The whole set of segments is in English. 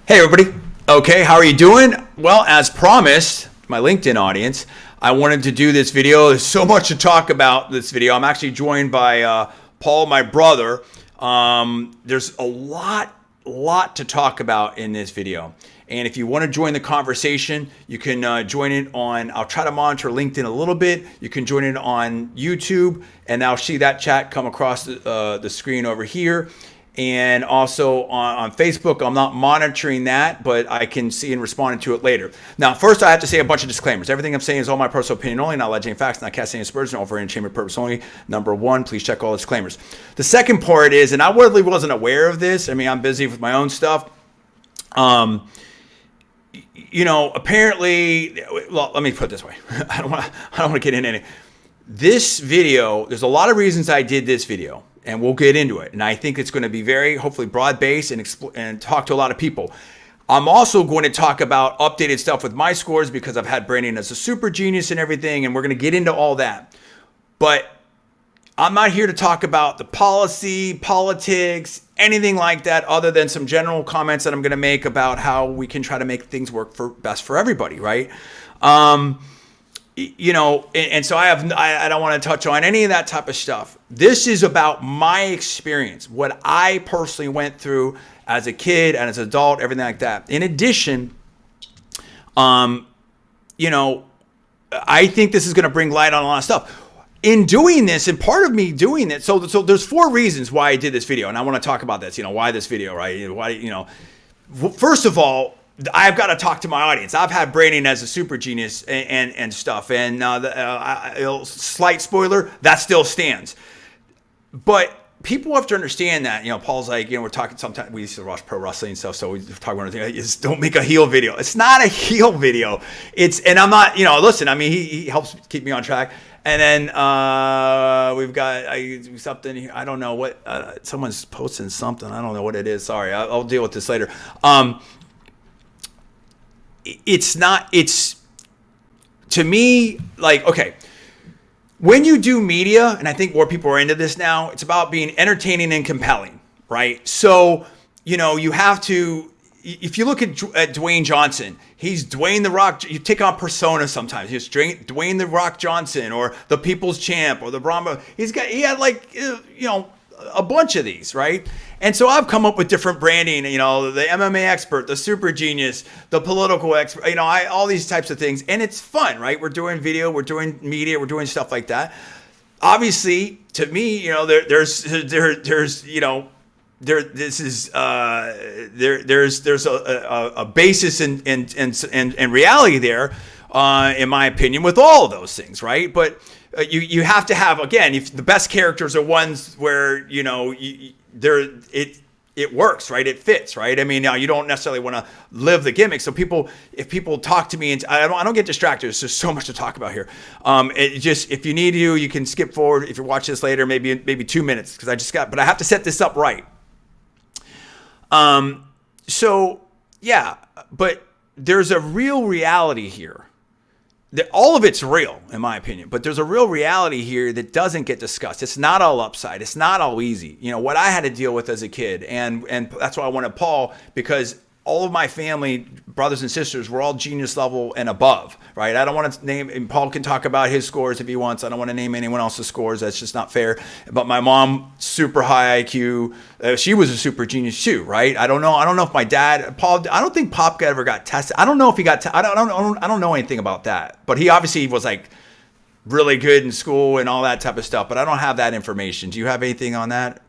Hey everybody. Okay, how are you doing? Well, as promised, my LinkedIn audience, I wanted to do this video. There's so much to talk about this video. I'm actually joined by Paul, my brother. There's a lot to talk about in this video. And if you want to join the conversation, you can join it on, I'll try to monitor LinkedIn a little bit. You can join it on YouTube, and I'll see that chat come across the screen over here. And also on Facebook, I'm not monitoring that, but I can see and respond to it later. Now, first, I have to say a bunch of disclaimers. Everything I'm saying is all my personal opinion only, not alleging facts, not casting aspersions, all for entertainment purpose only. Number one, please check all the disclaimers. The second part is, and I really wasn't aware of this. I mean, I'm busy with my own stuff. Apparently, well, let me put it this way. I don't want to get into any. This video, there's a lot of reasons I did this video, and we'll get into it. And I think it's going to be very, hopefully, broad-based and talk to a lot of people. I'm also going to talk about updated stuff with my scores because I've had Brandon as a super genius and everything, and we're going to get into all that. But I'm not here to talk about the policy, politics, anything like that, other than some general comments that I'm going to make about how we can try to make things work for best for everybody, right? And so I don't want to touch on any of that type of stuff. This is about my experience, what I personally went through as a kid and as an adult, everything like that. In addition, I think this is going to bring light on a lot of stuff. In doing this, and part of me doing it, so there's 4 reasons why I did this video, and I want to talk about this. Why this video, right? Why, first of all, I've got to talk to my audience. I've had Brandon as a super genius and stuff, and slight spoiler, that still stands. But people have to understand that, Paul's like, we're talking, sometimes we used to watch pro wrestling and stuff, so we talk about everything. Don't make a heel video. It's not a heel video. And I'm not, listen, I mean, he helps keep me on track. And then we've got something here. I don't know what, someone's posting something. I don't know what it is. Sorry, I'll deal with this later. It's to me, like, okay, when you do media, and I think more people are into this now, it's about being entertaining and compelling, right? So, you have to, if you look at Dwayne Johnson, he's Dwayne The Rock. You take on persona sometimes. He's Dwayne The Rock Johnson, or the People's Champ, or the Brahma. He had like, a bunch of these, right? And so I've come up with different branding, the MMA expert, the super genius, the political expert, all these types of things. And it's fun, right? We're doing video, we're doing media, we're doing stuff like that. Obviously, to me, there's a basis in reality there, in my opinion, with all of those things, right? But you have to have, again, if the best characters are ones where it works, right? It fits, right? I mean, now you don't necessarily want to live the gimmick. So if people talk to me, and I don't get distracted. There's just so much to talk about here. If you need to, you can skip forward. If you watch this later, maybe 2 minutes, because but I have to set this up right. But there's a real reality here. All of it's real, in my opinion, but there's a real reality here that doesn't get discussed. It's not all upside. It's not all easy. What I had to deal with as a kid, and that's why I wanted Paul, because all of my family, brothers and sisters, were all genius level and above, right? I don't want to name, and Paul can talk about his scores if he wants. I don't want to name anyone else's scores. That's just not fair. But my mom, super high IQ. She was a super genius too, right? I don't know if my dad, Paul, I don't think Pop ever got tested. I don't know if he got, I don't know anything about that. But he obviously was like really good in school and all that type of stuff. But I don't have that information. Do you have anything on that?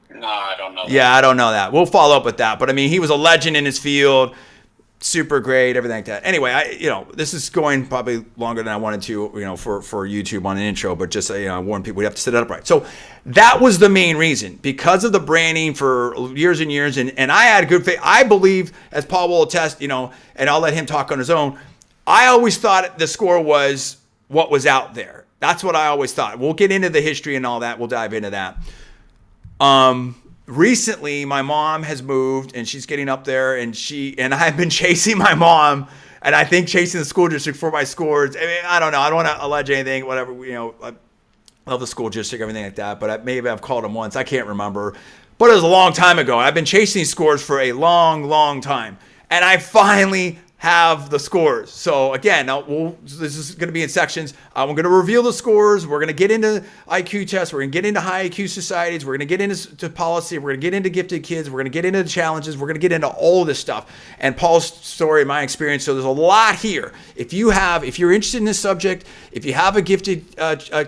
No, I don't know that. Yeah, I don't know that. We'll follow up with that. But I mean, he was a legend in his field, super great, everything like that. Anyway, this is going probably longer than I wanted to, for YouTube on an intro, but just I warn people, we have to set it up right. So that was the main reason, because of the branding for years and years. And I had good faith. I believe, as Paul will attest, and I'll let him talk on his own, I always thought the score was what was out there. That's what I always thought. We'll get into the history and all that. We'll dive into that. Recently my mom has moved and she's getting up there, and I've been chasing my mom, and I think chasing the school district for my scores. I mean, I don't know. I don't want to allege anything, whatever, I love the school district, everything like that, but maybe I've called them once. I can't remember, But it was a long time ago. I've been chasing these scores for a long, long time. And I finally have the scores. So again, this is going to be in sections. I'm going to reveal the scores. We're going to get into IQ tests. We're going to get into high IQ societies. We're going to get into policy. We're going to get into gifted kids. We're going to get into the challenges. We're going to get into all of this stuff. And Paul's story, my experience. So there's a lot here. If you're interested in this subject, if you have a gifted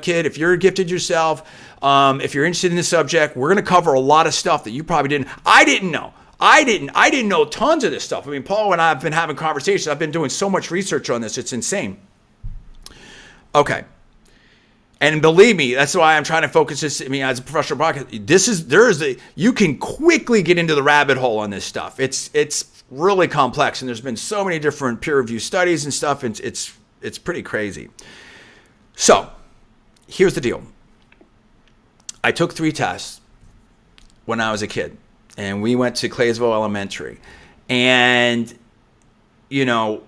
kid, if you're gifted yourself, if you're interested in this subject, we're going to cover a lot of stuff that you probably didn't. I didn't know. I didn't know tons of this stuff. I mean, Paul and I have been having conversations. I've been doing so much research on this. It's insane. Okay. And believe me, that's why I'm trying to focus this. I mean, as a professional broadcaster, you can quickly get into the rabbit hole on this stuff. It's really complex, and there's been so many different peer-reviewed studies and stuff. And it's pretty crazy. So here's the deal. I took 3 tests when I was a kid. And we went to Claysville Elementary. And, you know,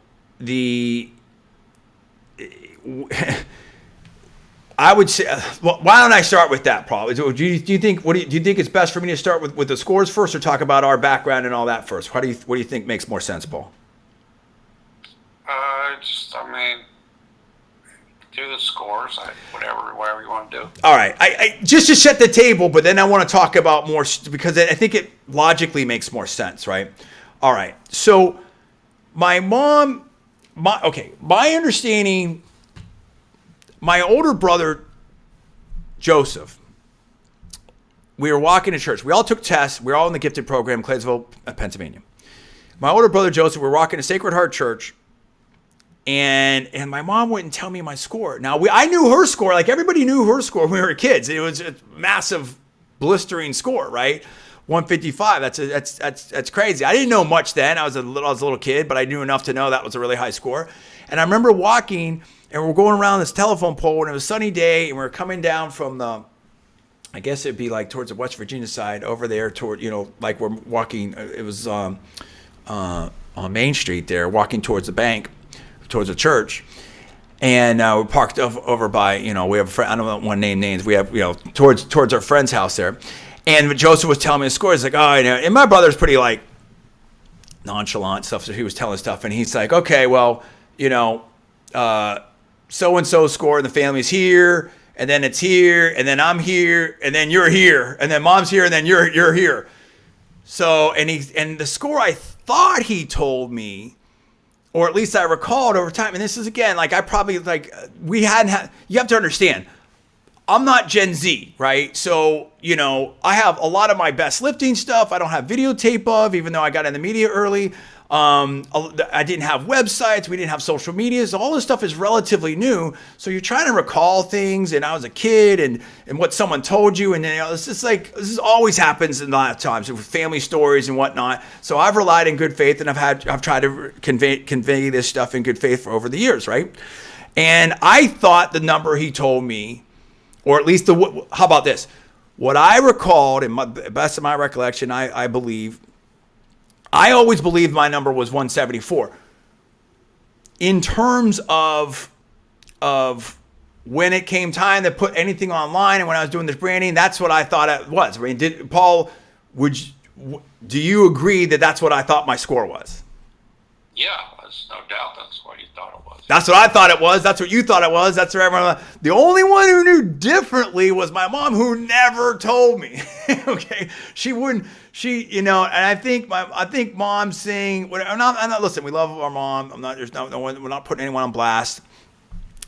I would say, well, why don't I start with that, Paul? Do you think it's best for me to start with the scores first, or talk about our background and all that first? What do you think makes more sense, Paul? Do the scores, whatever you want to do. All right. I just to set the table, but then I want to talk about more because I think it logically makes more sense, right? All right. So my understanding, my older brother, Joseph, we were walking to church. We all took tests. We were all in the gifted program, Claysville, Pennsylvania. My older brother, Joseph, we were walking to Sacred Heart Church. And my mom wouldn't tell me my score. Now, I knew her score. Like, everybody knew her score when we were kids. It was a massive, blistering score, right? 155. That's crazy. I didn't know much then. I was a little kid, but I knew enough to know that was a really high score. And I remember walking, and we're going around this telephone pole, and it was a sunny day, and we were coming down from I guess it'd be like towards the West Virginia side over there toward, like we're walking. It was on Main Street there, walking towards the bank, towards the church, and we parked over by, we have a friend, I don't want to name names, we have, towards our friend's house there, and Joseph was telling me the score. He's like, and my brother's pretty like nonchalant stuff, so he was telling stuff, and he's like, okay, well, so-and-so score in the family's here, and then it's here, and then I'm here, and then you're here, and then mom's here, and then you're here. So, and the score I thought he told me, or at least I recalled over time, and this is, again, like, I probably, like, you have to understand, I'm not Gen Z, right? So, I have a lot of my best lifting stuff I don't have videotape of, even though I got in the media early. I didn't have websites. We didn't have social media. So all this stuff is relatively new. So you're trying to recall things, and I was a kid, and what someone told you. And it's just like, this always happens in a lot of times with family stories and whatnot. So I've relied in good faith, and I've tried to convey this stuff in good faith for over the years, right? And I thought the number he told me, or at least how about this? What I recalled, in best of my recollection, I believe, I always believed my number was 174. In terms of when it came time to put anything online, and when I was doing this branding, that's what I thought it was. I mean, Paul, do you agree that that's what I thought my score was? Yeah, there's no doubt that's what you thought it was. That's what I thought it was. That's what you thought it was. That's what everyone. The only one who knew differently was my mom, who never told me. Okay, she wouldn't. And I think mom's saying, I'm not. Listen, we love our mom. I'm not. There's no one. We're not putting anyone on blast.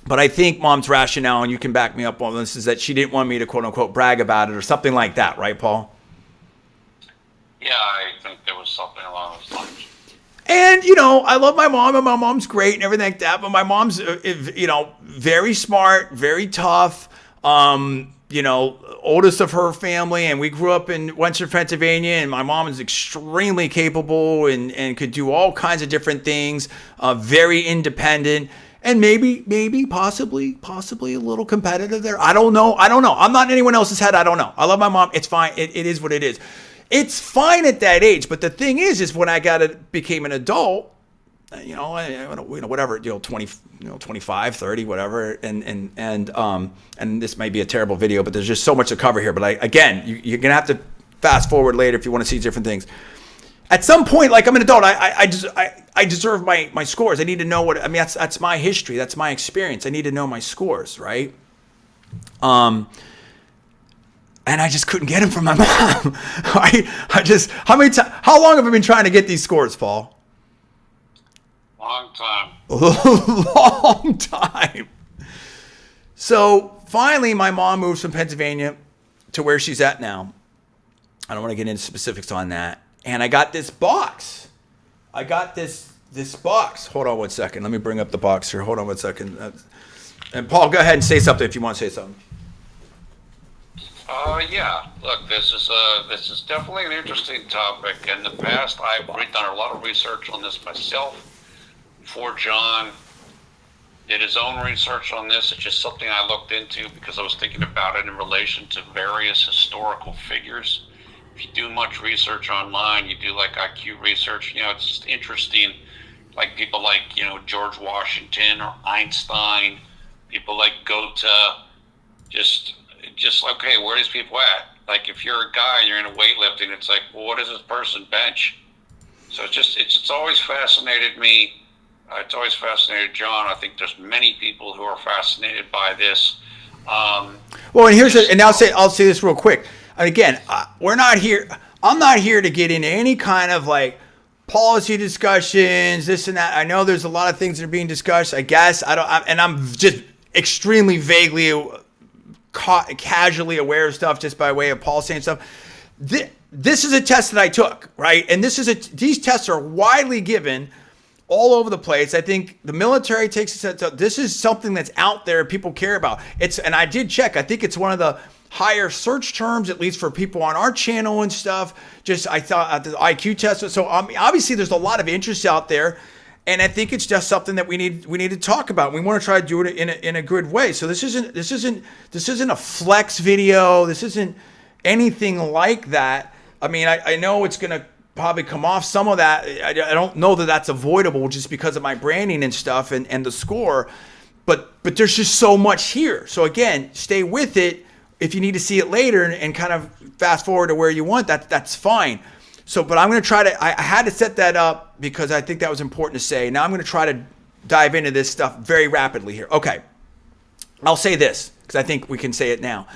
But I think mom's rationale, and you can back me up on this, is that she didn't want me to quote unquote brag about it or something like that, right, Paul? Yeah, I think there was something along those lines. And, I love my mom, and my mom's great and everything like that. But my mom's, very smart, very tough, oldest of her family. And we grew up in Western Pennsylvania, and my mom is extremely capable and could do all kinds of different things, very independent. And maybe, possibly a little competitive there. I don't know. I'm not in anyone else's head. I don't know. I love my mom. It's fine. It is what it is. It's fine at that age, but the thing is when I became an adult, whatever, 20, 25, 30, whatever, and this might be a terrible video, but there's just so much to cover here. But you're gonna have to fast forward later if you want to see different things. At some point, like I'm an adult, I deserve my scores. I need to know what, I mean, that's my history. That's my experience. I need to know my scores, right? And I just couldn't get them from my mom. How long have I been trying to get these scores, Paul? Long time. Long time. So finally, my mom moves from Pennsylvania to where she's at now. I don't want to get into specifics on that. And I got this box. I got this box. Hold on one second. Let me bring up the box here. Hold on one second. And Paul, go ahead and say something if you want to say something. Yeah. Look, this is definitely an interesting topic. In the past, I've done a lot of research on this myself. Before John did his own research on this, it's just something I looked into because I was thinking about it in relation to various historical figures. If you do much research online, you do like IQ research, it's just interesting. Like people like, George Washington or Einstein, people like Goethe, just okay, where are these people at? Like if you're a guy and you're into weightlifting, it's like, well, what does this person bench? So it's always fascinated me. It's always fascinated John. I think there's many people who are fascinated by this. Well, and I'll say this real quick. And again, we're not here. I'm not here to get into any kind of like policy discussions, this and that. I know there's a lot of things that are being discussed. I guess I'm just extremely vaguely, casually aware of stuff just by way of Paul saying stuff. This is a test that I took, right? And these tests are widely given all over the place. I think the military takes it. This is something that's out there. People care about. And I did check. I think it's one of the higher search terms, at least for people on our channel and stuff. I thought the IQ test. So obviously there's a lot of interest out there. And I think it's just something that we need to talk about. We want to try to do it in a good way. So this isn't a flex video. This isn't anything like that. I mean, I know it's going to probably come off some of that. I don't know that that's avoidable just because of my branding and stuff and the score. But there's just so much here. So again, stay with it. If you need to see it later and kind of fast forward to where you want, that's fine. So, but I'm going to try to, I had to set that up because I think that was important to say. Now I'm going to try to dive into this stuff very rapidly here. Okay. I'll say this because I think we can say it now.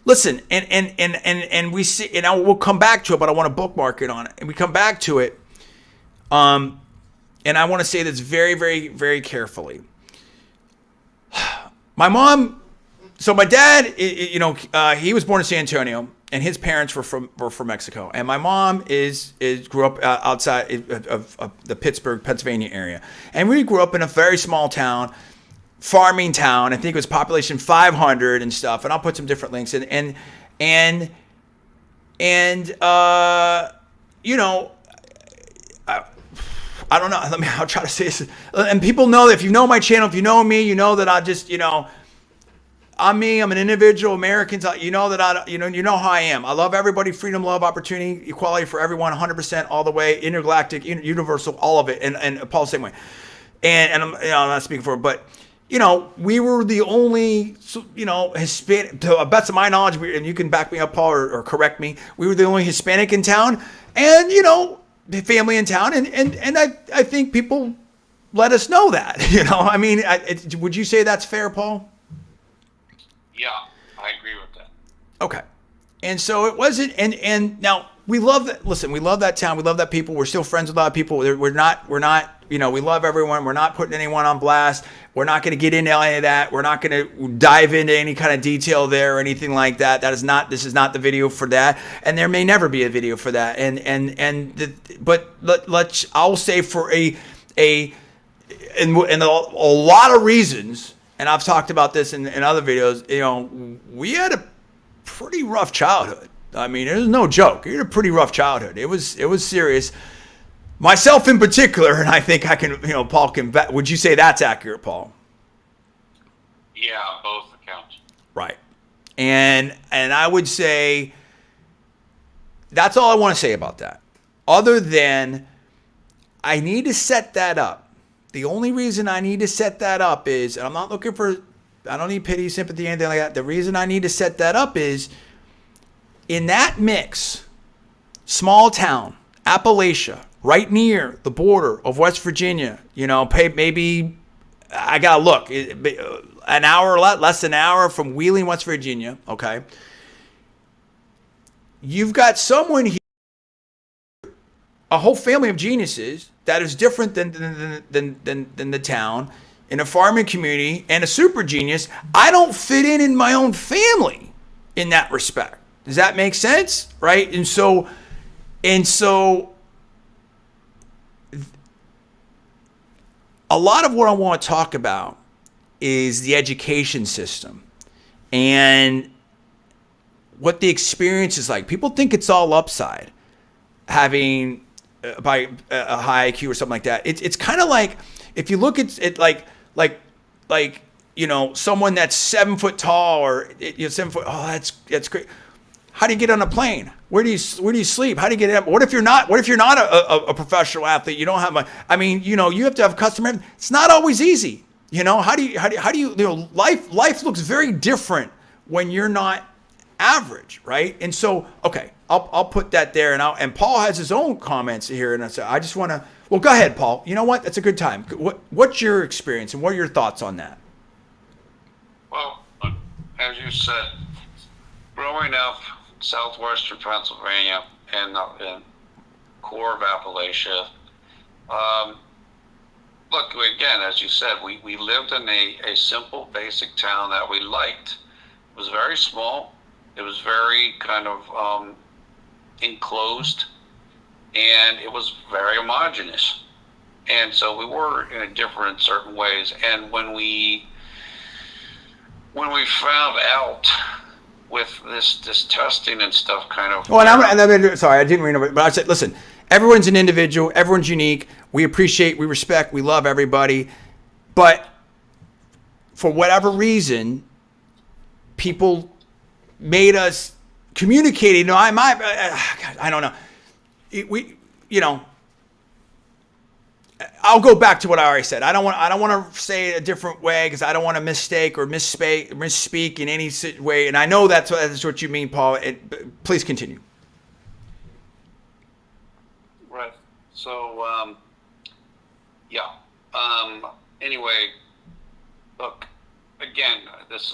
Listen, and we see, and we'll come back to it, but I want to bookmark it on it. And we come back to it. And I want to say this very, very, very carefully. My mom, so my dad, he was born in San Antonio, and his parents were from Mexico. And my mom grew up outside of the Pittsburgh, Pennsylvania area. And we grew up in a very small town, farming town. I think it was population 500 and stuff. And I'll put some different links in. And I don't know. I'll try to say this. And people know that if you know my channel, if you know me, you know that I just, I'm me. I'm an individual American. You know that you know how I am. I love everybody, freedom, love, opportunity, equality for everyone, 100% all the way, intergalactic, universal, all of it. And Paul's the same way. And I'm not speaking for him, but we were the only, Hispanic, to the best of my knowledge, and you can back me up, Paul, or correct me. We were the only Hispanic in town, and the family in town, and I think people let us know that. I mean, would you say that's fair, Paul? Yeah, I agree with that. Okay. And so it wasn't, and now we love that. Listen, we love that town. We love that people. We're still friends with a lot of people. We're not, we love everyone. We're not putting anyone on blast. We're not going to get into any of that. We're not going to dive into any kind of detail there or anything like that. This is not the video for that. And there may never be a video for that. I'll say for a lot of reasons, and I've talked about this in other videos, we had a pretty rough childhood. I mean, it was no joke. We had a pretty rough childhood. It was serious. Myself in particular, and I think I can, Paul can, would you say that's accurate, Paul? Yeah, both accounts. Right. And I would say that's all I want to say about that. Other than I need to set that up. The only reason I need to set that up is, and I'm not looking for, I don't need pity, sympathy, anything like that. The reason I need to set that up is in that mix, small town, Appalachia, right near the border of West Virginia. You know, maybe I gotta look, an hour, less than an hour from Wheeling, West Virginia. Okay, you've got someone here, a whole family of geniuses that is different than the town, in a farming community, and a super genius. I don't fit in my own family in that respect. Does that make sense? Right? And so a lot of what I want to talk about is the education system and what the experience is like. People think it's all upside, having by a high IQ or something like that. It's kind of like, if you look at it like you know, someone that's 7 foot tall, or 7 foot. Oh, that's great. How do you get on a plane? Where do you sleep? How do you get up? What if you're not a professional athlete? You don't have I mean, you know, you have to have customer. It's not always easy. You know, how do you know, life looks very different when you're not average, right? And so, okay, I'll put that there, and Paul has his own comments here, and I just want to. Well, go ahead, Paul. You know what? That's a good time. What's your experience, and what are your thoughts on that? Well, as you said, growing up southwestern Pennsylvania and core of Appalachia, look, again, as you said, we lived in a simple, basic town that we liked. It was very small. It was very kind of enclosed, and it was very homogeneous. And so we were different in certain ways. And when we found out with this testing and stuff, kind of. Oh, sorry, I didn't read it, but I said, listen, everyone's an individual, everyone's unique. We appreciate, we respect, we love everybody, but for whatever reason, people made us communicate. You know, I don't know. I'll go back to what I already said. I don't want to say it a different way, because I don't want to mistake or misspeak in any way. And I know that's what you mean, Paul. Please continue. Right. So, yeah. Anyway, look, again,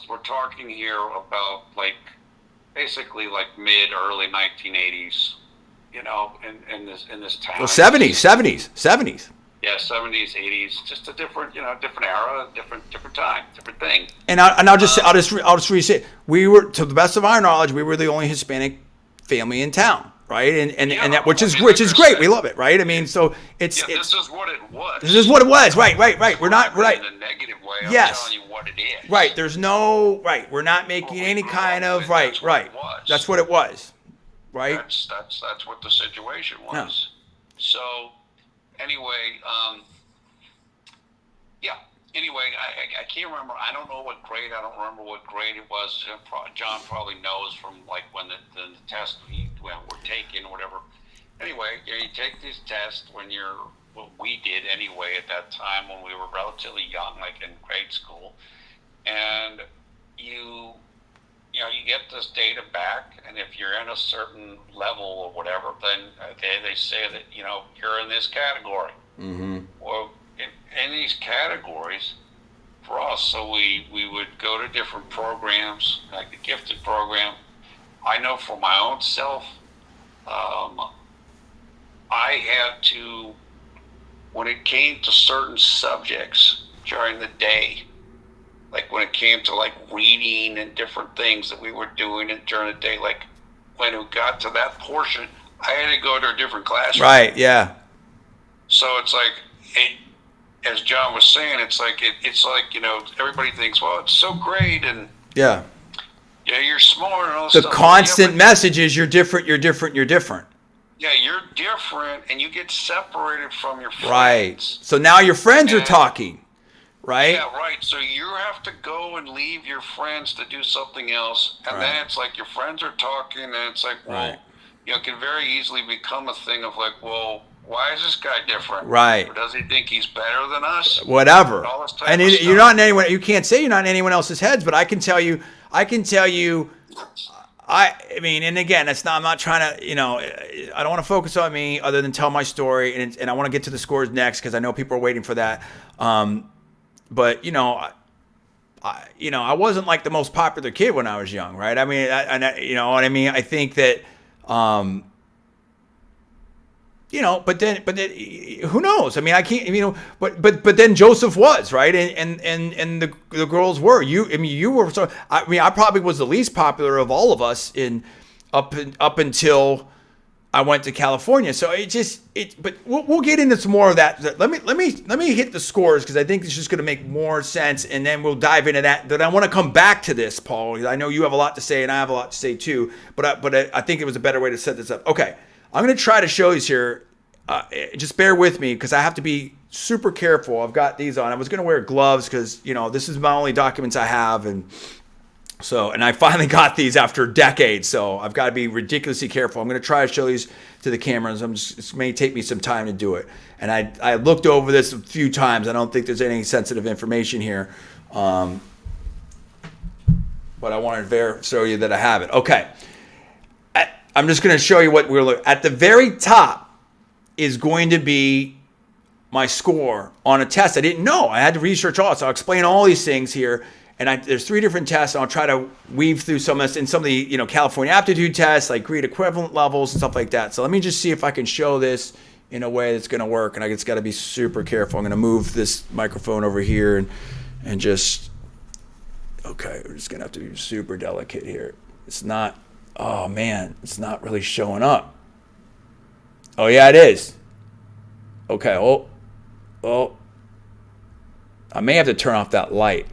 we're talking here about basically early 1980s. You know, in this town. Well, 70s. Yeah, 70s, 80s, just a different era, different time, different thing. And I'll just re-say, we were, to the best of our knowledge, we were the only Hispanic family in town, right? And that, which is great. We love it, right? I mean, so this is what it was. This is what it was, right? We're not right. In a negative way. I'm yes. telling you what it is. Right. There's no right. We're not making any kind of right. That's what it was. Right. That's what the situation was. No. So anyway, yeah. Anyway, I can't remember. I don't know what grade. I don't remember what grade it was. John probably knows from when the test were taken or whatever. Anyway, you take these tests what we did anyway at that time when we were relatively young, in grade school, and you get this data back, and if you're in a certain level or whatever, then they say that you're in this category. Mm-hmm. Well, in these categories, for us, so we would go to different programs, like the gifted program. I know for my own self, I had to, when it came to certain subjects during the day, when it came to reading and different things that we were doing during the day, when it got to that portion, I had to go to a different classroom. Right. Yeah. So it's as John was saying, it's everybody thinks, well, it's so great, and yeah, you're smart and all this the stuff. constant message is you're different. Yeah, you're different, and you get separated from your friends. Right. So now your friends are talking. Right? Yeah, right. So you have to go and leave your friends to do something else. And then it's your friends are talking, and it's well, it can very easily become a thing of well, why is this guy different? Right. Or does he think he's better than us? Whatever. And you're not in anyone, you can't say you're not in anyone else's heads, but I can tell you, I mean, and again, it's not. I'm not trying to, I don't want to focus on me other than tell my story, and I want to get to the scores next because I know people are waiting for that. But I wasn't like the most popular kid when I was young, right? I mean, you know what I mean. I think that, but then, who knows? I mean, I can't, but then Joseph was, right, and the girls were. You were. So I probably was the least popular of all of us up until I went to California. So but we'll get into some more of that. Let me hit the scores because I think it's just going to make more sense, and then we'll dive into that. But I want to come back to this, Paul. I know you have a lot to say, and I have a lot to say too. But I think it was a better way to set this up. Okay. I'm going to try to show these here. Just bear with me because I have to be super careful. I've got these on. I was going to wear gloves because, this is my only documents I have. And I finally got these after decades. So I've got to be ridiculously careful. I'm going to try to show these to the cameras. It may take me some time to do it. And I looked over this a few times. I don't think there's any sensitive information here. But I wanted to show you that I have it. Okay. I'm just going to show you what we're looking at. The very top is going to be my score on a test I didn't know. I had to research all, so I'll explain all these things here. And there's 3 different tests, and I'll try to weave through some of this and some of the California aptitude tests, like grade equivalent levels and stuff like that. So let me just see if I can show this in a way that's going to work. And I just got to be super careful. I'm going to move this microphone over here and just okay. We're just going to have to be super delicate here. It's not. Oh man, it's not really showing up. Oh yeah, it is. Okay. Oh. I may have to turn off that light.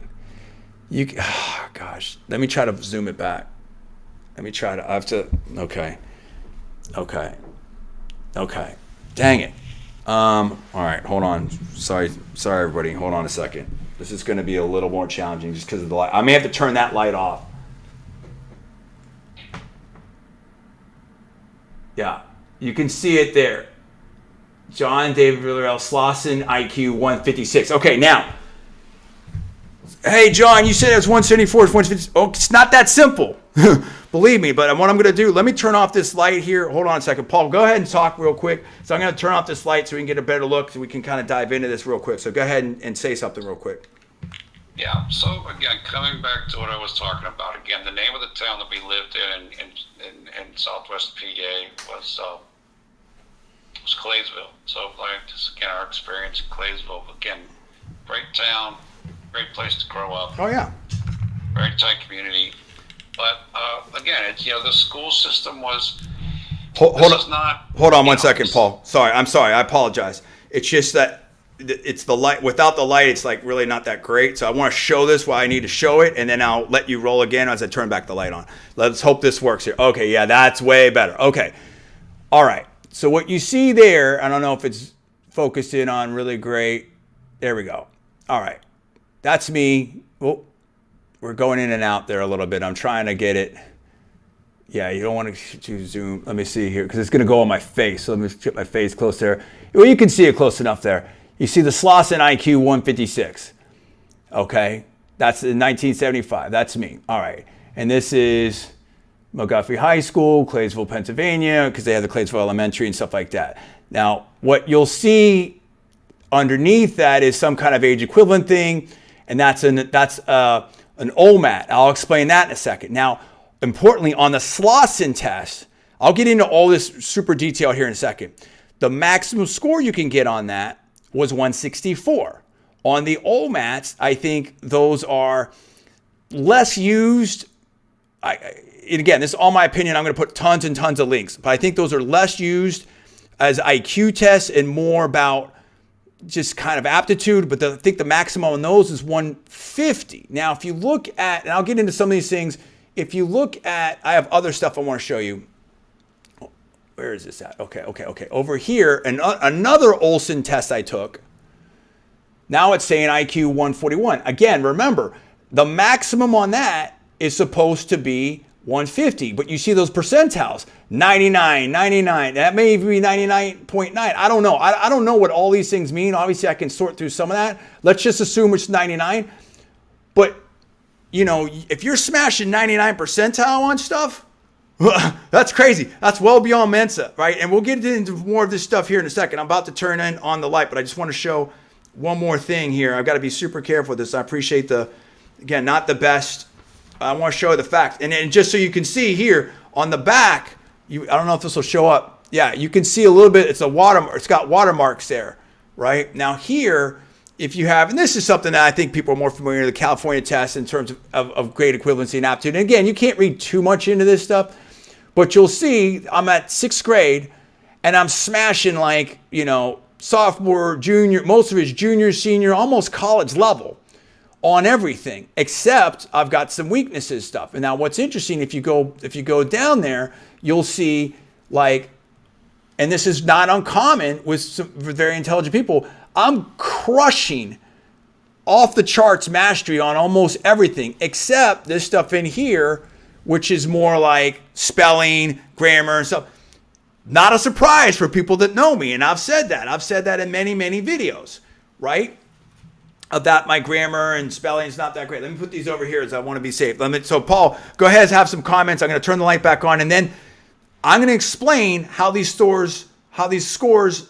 Gosh. Let me try to zoom it back. I have to. Okay. Dang it. All right. Hold on. Sorry, everybody. Hold on a second. This is going to be a little more challenging just because of the light. I may have to turn that light off. Yeah, you can see it there. John David Villarreal, Slauson, IQ 156. Okay, now, hey, John, you said it was 174, it's 156. Oh, it's not that simple. Believe me, but what I'm going to do, let me turn off this light here. Hold on a second. Paul, go ahead and talk real quick. So I'm going to turn off this light so we can get a better look so we can kind of dive into this real quick. So go ahead and say something real quick. Yeah, so again, coming back to what I was talking about, again, the name of the town that we lived in southwest PA was Claysville. So just again, our experience in Claysville, again, great town, great place to grow up. Oh yeah. Very tight community. But again, it's the school system was hold on 1 second, Paul. I'm sorry, I apologize. It's just that it's the light. Without the light, it's like really not that great. So I want to show this while I need to show it, and then I'll let you roll again as I turn back the light on. Let's hope this works here. Okay, yeah, that's way better. Okay, all right. So what you see there, I don't know if it's focused in on really great. There we go. All right, that's me. Oh, we're going in and out there a little bit. I'm trying to get it. Yeah, you don't want to zoom. Let me see here because it's going to go on my face. So let me get my face close there. Well, you can see it close enough there. You see the Slauson IQ 156. Okay, that's in 1975. That's me. All right, and this is McGuffey High School, Claysville, Pennsylvania, because they have the Claysville Elementary and stuff like that. Now, what you'll see underneath that is some kind of age equivalent thing, and that's an OMAT. I'll explain that in a second. Now, importantly, on the Slauson test, I'll get into all this super detail here in a second. The maximum score you can get on that was 164. On the OMATs, I think those are less used. And again, this is all my opinion. I'm going to put tons and tons of links, but I think those are less used as IQ tests and more about just kind of aptitude. But I think the maximum on those is 150. Now, if you look at, and I'll get into some of these things. If you look at, I have other stuff I want to show you. Where is this at? Okay. Over here, another Olson test I took. Now it's saying IQ 141. Again, remember, the maximum on that is supposed to be 150. But you see those percentiles, 99, 99. That may even be 99.9. I don't know. I don't know what all these things mean. Obviously, I can sort through some of that. Let's just assume it's 99. But, if you're smashing 99 percentile on stuff, That's crazy. That's well beyond Mensa, right? And we'll get into more of this stuff here in a second. I'm about to turn on the light, but I just want to show one more thing here. I've got to be super careful with this. I appreciate again, not the best. I want to show the fact. And just so you can see here on the back, I don't know if this will show up. Yeah, you can see a little bit. It's got watermarks there, right? Now here, if you have, and this is something that I think people are more familiar with, the California test in terms of grade equivalency and aptitude. And again, you can't read too much into this stuff, but you'll see I'm at 6th grade and I'm smashing like, sophomore, junior, most of it's junior, senior, almost college level on everything, except I've got some weaknesses stuff. And now what's interesting, if you go down there, you'll see like, and this is not uncommon with some very intelligent people, I'm crushing off the charts mastery on almost everything, except this stuff in here, which is more like spelling, grammar, and stuff. Not a surprise for people that know me, and I've said that in many, many videos, right? That my grammar and spelling is not that great. Let me put these over here as I want to be safe. So Paul, go ahead and have some comments. I'm going to turn the light back on, and then I'm going to explain how these scores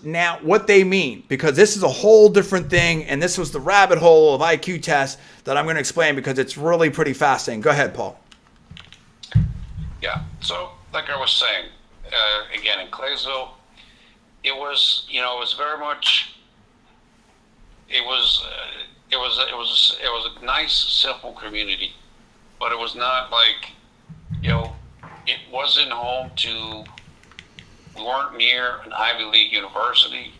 now, what they mean, because this is a whole different thing, and this was the rabbit hole of IQ tests that I'm going to explain because it's really pretty fascinating. Go ahead, Paul. Yeah. So, like I was saying, again in Claysville, it was very much. It was a nice, simple community, but it was not like, it wasn't home to. We weren't near an Ivy League university.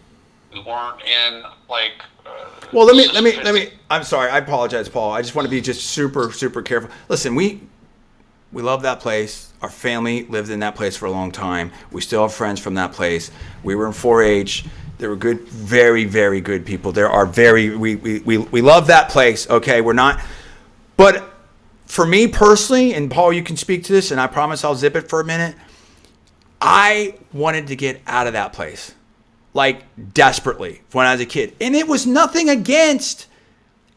We weren't in like. Well, let me. I'm sorry. I apologize, Paul. I just want to be just super, super careful. Listen, we love that place. Our family lived in that place for a long time. We still have friends from that place. We were in 4-H. They were good, very, very good people. There are we love that place. Okay, we're not. But for me personally, and Paul, you can speak to this, and I promise I'll zip it for a minute. I wanted to get out of that place, like desperately, when I was a kid. And it was nothing against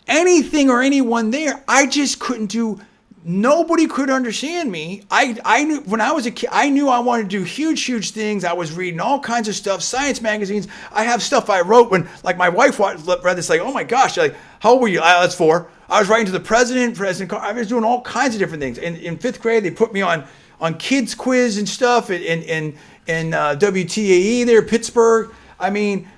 anything or anyone there. I just couldn't do, nobody could understand me. I knew when I was a kid, I knew I wanted to do huge, huge things. I was reading all kinds of stuff, science magazines. I have stuff I wrote when, like, my wife read this, like, oh my gosh, like, how old were you? I was 4. I was writing to the President Carter. I was doing all kinds of different things. In 5th grade, they put me on kids quiz and stuff in WTAE there, Pittsburgh. I mean,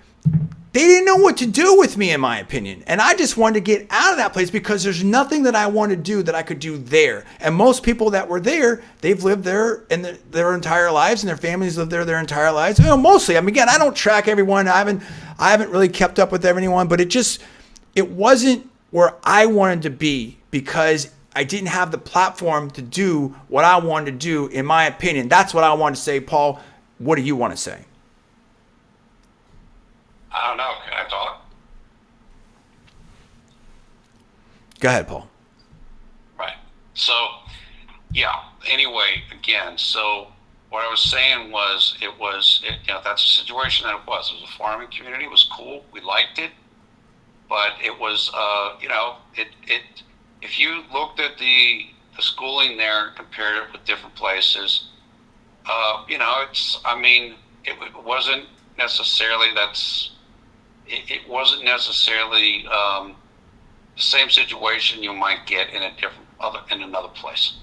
they didn't know what to do with me, in my opinion. And I just wanted to get out of that place because there's nothing that I want to do that I could do there. And most people that were there, they've lived there in their entire lives, and their families lived there their entire lives. Mostly. I mean, again, I don't track everyone. I haven't really kept up with everyone, but it wasn't where I wanted to be because I didn't have the platform to do what I wanted to do, in my opinion. That's what I wanted to say. Paul, what do you want to say? I don't know. Can I talk? Go ahead, Paul. Right. So, yeah. Anyway, again, so what I was saying was, that's the situation that it was. It was a farming community. It was cool. We liked it, but it was, if you looked at the schooling there and compared it with different places, it wasn't necessarily it wasn't necessarily the same situation you might get in another place.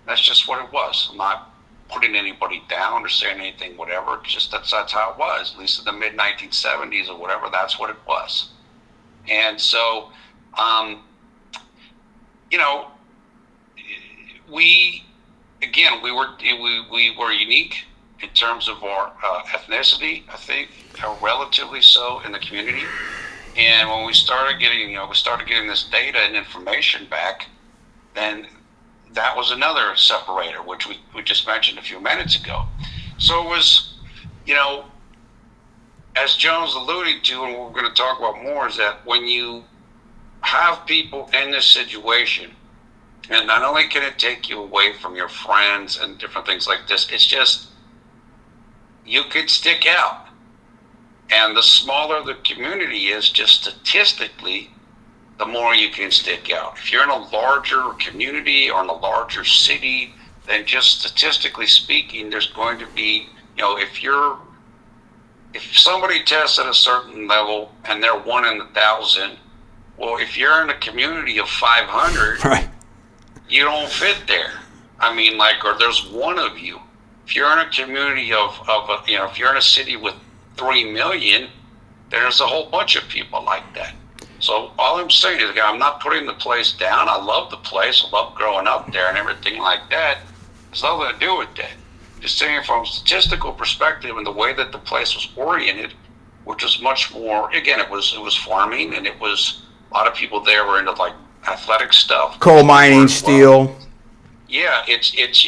That's just what it was. I'm not putting anybody down or saying anything, whatever. It's just that's how it was. At least in the mid 1970s or whatever, that's what it was. And so, we were unique in terms of our ethnicity, I think, relatively so in the community. And when we started getting this data and information back, then that was another separator, which we just mentioned a few minutes ago. So it was, as Jones alluded to, and we're going to talk about more, is that when you have people in this situation, and not only can it take you away from your friends and different things like this, it's just, you could stick out. And the smaller the community is, just statistically, the more you can stick out. If you're in a larger community or in a larger city, then just statistically speaking, there's going to be, if somebody tests at a certain level and they're 1 in 1,000, well, if you're in a community of 500, Right. you don't fit there. I mean, or there's one of you. If you're in a community if you're in a city with 3 million, there's a whole bunch of people like that. So all I'm saying is, I'm not putting the place down. I love the place. I love growing up there and everything like that. There's nothing to do with that. Just saying from a statistical perspective and the way that the place was oriented, which was much more, again, it was farming, and it was a lot of people there were into like athletic stuff. Coal mining, steel. Yeah, it's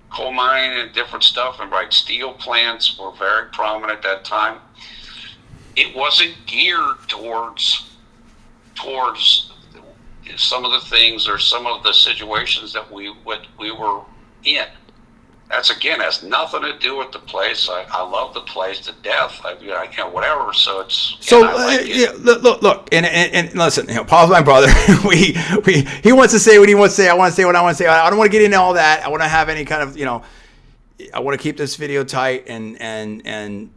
coal mining and different stuff, and right, steel plants were very prominent at that time. It wasn't geared towards some of the things or some of the situations that we were in. That's, again, has nothing to do with the place. I love the place to death. Whatever. So it's look, and listen. Paul's my brother. He wants to say what he wants to say. I want to say what I want to say. I don't want to get into all that. I want to have any kind of I want to keep this video tight, and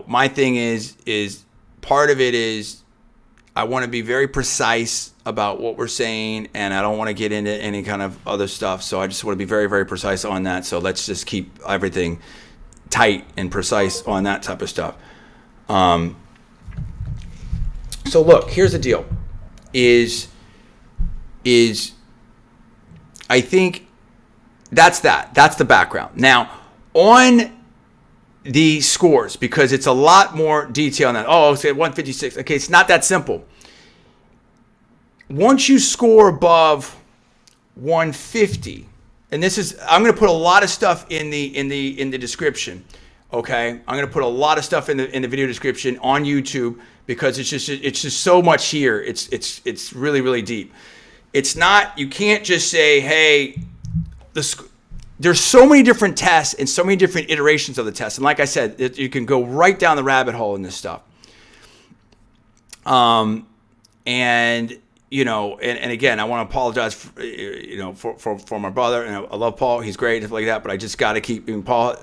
my thing is part of it is I want to be very precise about what we're saying, and I don't want to get into any kind of other stuff. So I just want to be very, very precise on that. So let's just keep everything tight and precise on that type of stuff. So look, here's the deal. Is I think that's that. That's the background. Now, on the scores, because it's a lot more detail on that. Oh, say 156. Okay, it's not that simple. Once you score above 150, and this is, I'm going to put a lot of stuff in the description. Okay, I'm going to put a lot of stuff in the video description on YouTube, because it's just so much here. It's really, really deep. It's not, you can't just say, hey, there's so many different tests and so many different iterations of the test. And like I said, you can go right down the rabbit hole in this stuff. And again, I want to apologize for my brother, and I love Paul. He's great, stuff like that, but I just got to keep, Paul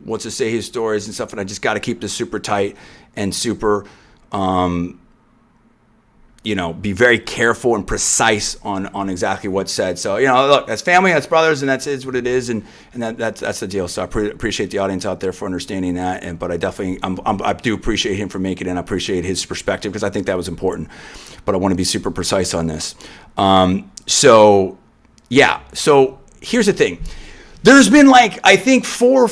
wants to say his stories and stuff, and I just got to keep this super tight and super, be very careful and precise on exactly what's said. So, look, that's family, that's brothers, and that's is what it is, and that's the deal. So I appreciate the audience out there for understanding that, but I definitely, I do appreciate him for making it, and I appreciate his perspective, because I think that was important. But I want to be super precise on this. So here's the thing. There's been I think 4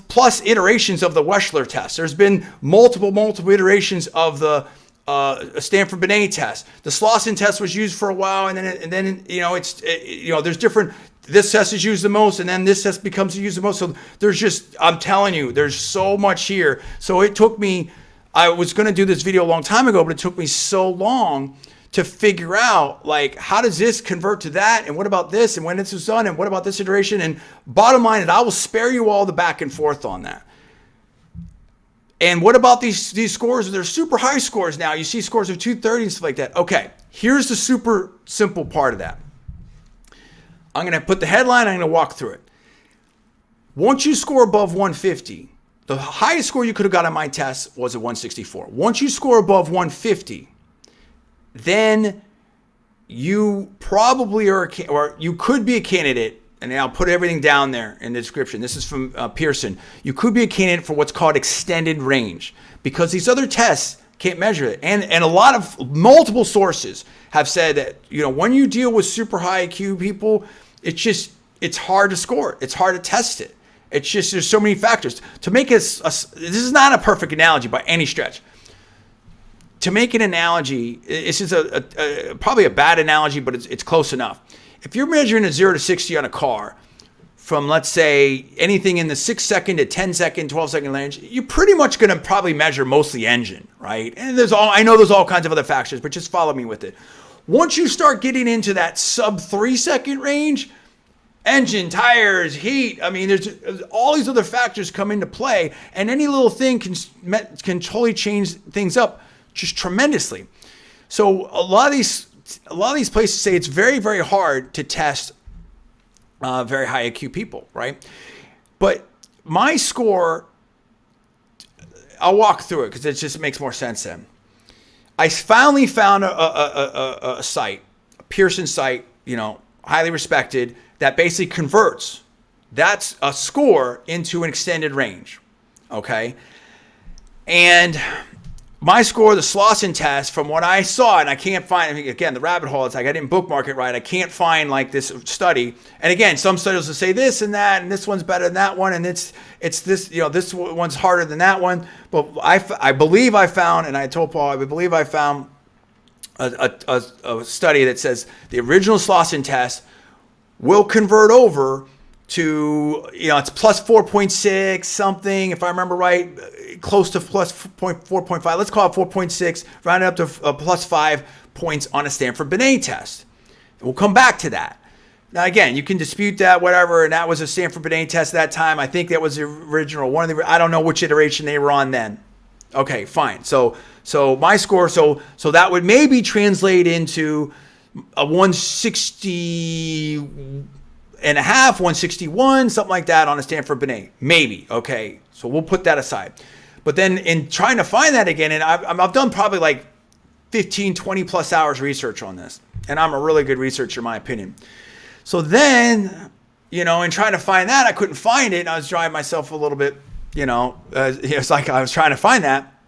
plus iterations of the Wechsler test. There's been multiple iterations of the Stanford-Binet test. The Slauson test was used for a while, and then there's different. This test is used the most, and then this test becomes used the most. So I'm telling you, there's so much here. So it took me. I was going to do this video a long time ago, but it took me so long to figure out how does this convert to that, and what about this, and when this was done, and what about this iteration. And bottom line, and I will spare you all the back and forth on that. And what about these scores? They're super high scores now. You see scores of 230 and stuff like that. Okay, here's the super simple part of that. I'm going to put the headline. I'm going to walk through it. Once you score above 150, the highest score you could have got on my test was a 164. Once you score above 150, then you probably are, or you could be a candidate, and I'll put everything down there in the description. This is from Pearson. You could be a candidate for what's called extended range, because these other tests can't measure it. And a lot of multiple sources have said that, when you deal with super high IQ people, it's hard to score. It's hard to test it. It's just, there's so many factors. To make this is not a perfect analogy by any stretch. To make an analogy, it's just probably a bad analogy, but it's close enough. If you're measuring a 0 to 60 on a car from, let's say, anything in the 6 second to 10 second, 12 second range, you're pretty much going to probably measure mostly engine, right? And I know there's all kinds of other factors, but just follow me with it. Once you start getting into that sub 3 second range, engine, tires, heat, there's all these other factors come into play, and any little thing can totally change things up just tremendously. So a lot of these places say it's very, very hard to test very high IQ people, right? But my score, I'll walk through it because it just makes more sense then. I finally found a site, a Pearson site, highly respected, that basically converts that's a score into an extended range. Okay. And my score, the Slauson test, from what I saw, and I can't find, again, the rabbit hole, it's like I didn't bookmark it right. I can't find like this study. And again, some studies will say this and that, and this one's better than that one, and it's this, this one's harder than that one. But I believe I found, and I told Paul, I believe I found a study that says the original Slauson test will convert over to, it's plus 4.6 something, if I remember right, close to plus 4.5. Let's call it 4.6, round it up to plus 5 points on a Stanford-Binet test. We'll come back to that. Now, again, you can dispute that, whatever, and that was a Stanford-Binet test at that time. I think that was the original one. I don't know which iteration they were on then. Okay, fine. So my score, so that would maybe translate into a 160 and a half, 161, something like that on a Stanford-Binet. Maybe. Okay. So we'll put that aside. But then in trying to find that again, and I've done probably like 15, 20 plus hours research on this. And I'm a really good researcher in my opinion. So then, in trying to find that, I couldn't find it. And I was driving myself a little bit, it's like I was trying to find that.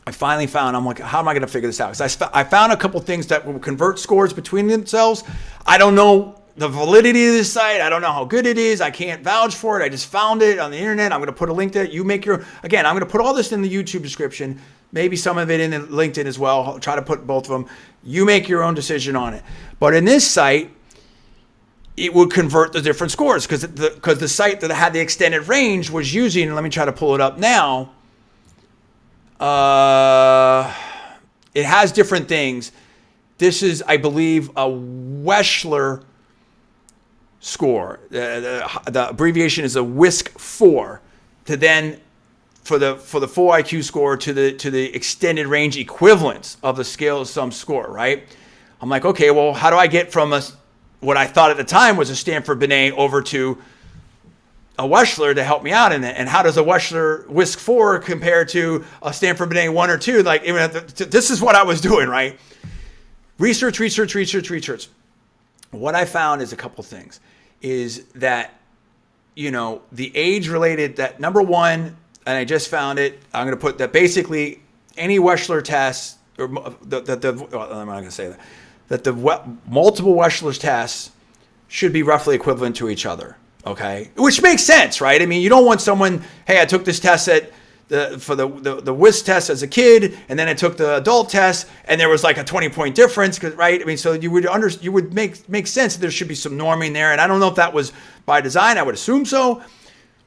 I finally found, I'm like, how am I going to figure this out? Because I found a couple things that will convert scores between themselves. I don't know the validity of this site. I don't know how good it is. I can't vouch for it. I just found it on the internet. I'm going to put a link to it. You make your, again, I'm going to put all this in the YouTube description, maybe some of it in the LinkedIn as well. I'll try to put both of them. You make your own decision on it. But in this site, it would convert the different scores because the site that had the extended range was using, let me try to pull it up now. It has different things. This is, I believe, a Wechsler score. The abbreviation is a WISC-4 to then for the full IQ score to the extended range equivalence of the scale of sum score, right? I'm like, okay, well, how do I get from what I thought at the time was a Stanford-Binet over to a Wechsler to help me out in it? And how does a Wechsler WISC-4 compare to a Stanford-Binet 1 or 2? Like, this is what I was doing, right? Research. What I found is a couple things. Is that, the age-related, that number one, and I just found it, I'm going to put that basically any Wechsler test, or I'm not going to say that the multiple Wechsler tests should be roughly equivalent to each other, okay? Which makes sense, right? I mean, you don't want someone, hey, I took this test for the WISC test as a kid, and then I took the adult test, and there was like a 20-point difference, right? I mean, so you would make sense that there should be some norming there, and I don't know if that was by design. I would assume so.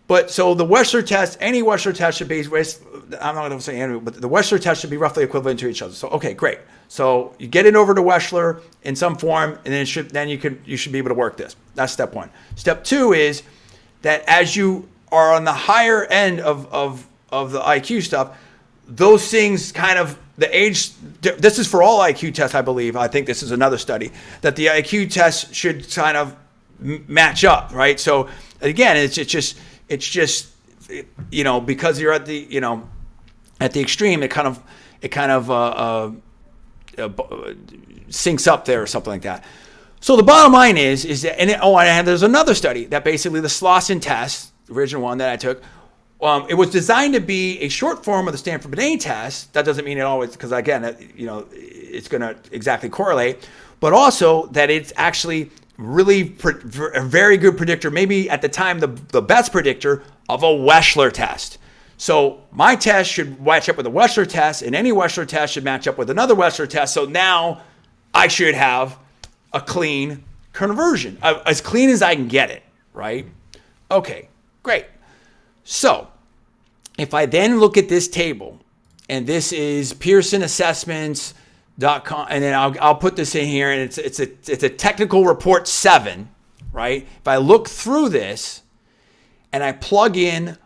But so the Wechsler test, any Wechsler test should be, I'm not going to say any, but the Wechsler test should be roughly equivalent to each other. So okay, great. So you get it over to Wechsler in some form, and then you should be able to work this. That's step one. Step two is that as you are on the higher end of the IQ stuff, those things kind of, the age, this is for all IQ tests, I believe. I think this is another study, that the IQ test should kind of match up, right? So again, it's just, because you're at the, at the extreme, it kind of syncs up there or something like that. So the bottom line is that, and there's another study that basically the Slauson test, the original one that I took, it was designed to be a short form of the Stanford-Binet test. That doesn't mean it always, because again, it's going to exactly correlate, but also that it's actually really a very good predictor, maybe at the time the best predictor of a Wechsler test. So my test should match up with a Wechsler test, and any Wechsler test should match up with another Wechsler test. So now I should have a clean conversion, as clean as I can get it, right? Okay, great. So if I then look at this table, and this is PearsonAssessments.com, and then I'll put this in here, and it's a technical report 7, right? If I look through this and I plug in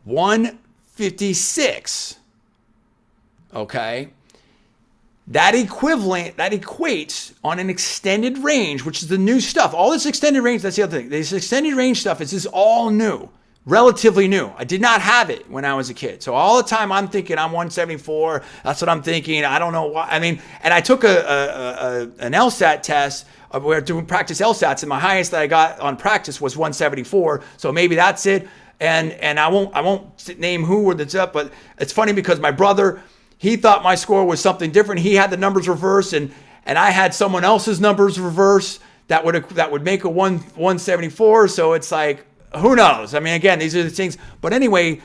156, okay, that equates on an extended range, which is the new stuff. All this extended range, that's the other thing. This extended range stuff is all new, relatively new. I did not have it when I was a kid. So all the time I'm thinking I'm 174. That's what I'm thinking. I don't know why. I mean, and I took an LSAT test. We're doing practice LSATs, and my highest that I got on practice was 174. So maybe that's it. And I won't name who or that's up, but it's funny because my brother, he thought my score was something different. He had the numbers reversed, and I had someone else's numbers reversed that would make a 174. So it's like, who knows? I mean, again, these are the things. But anyway,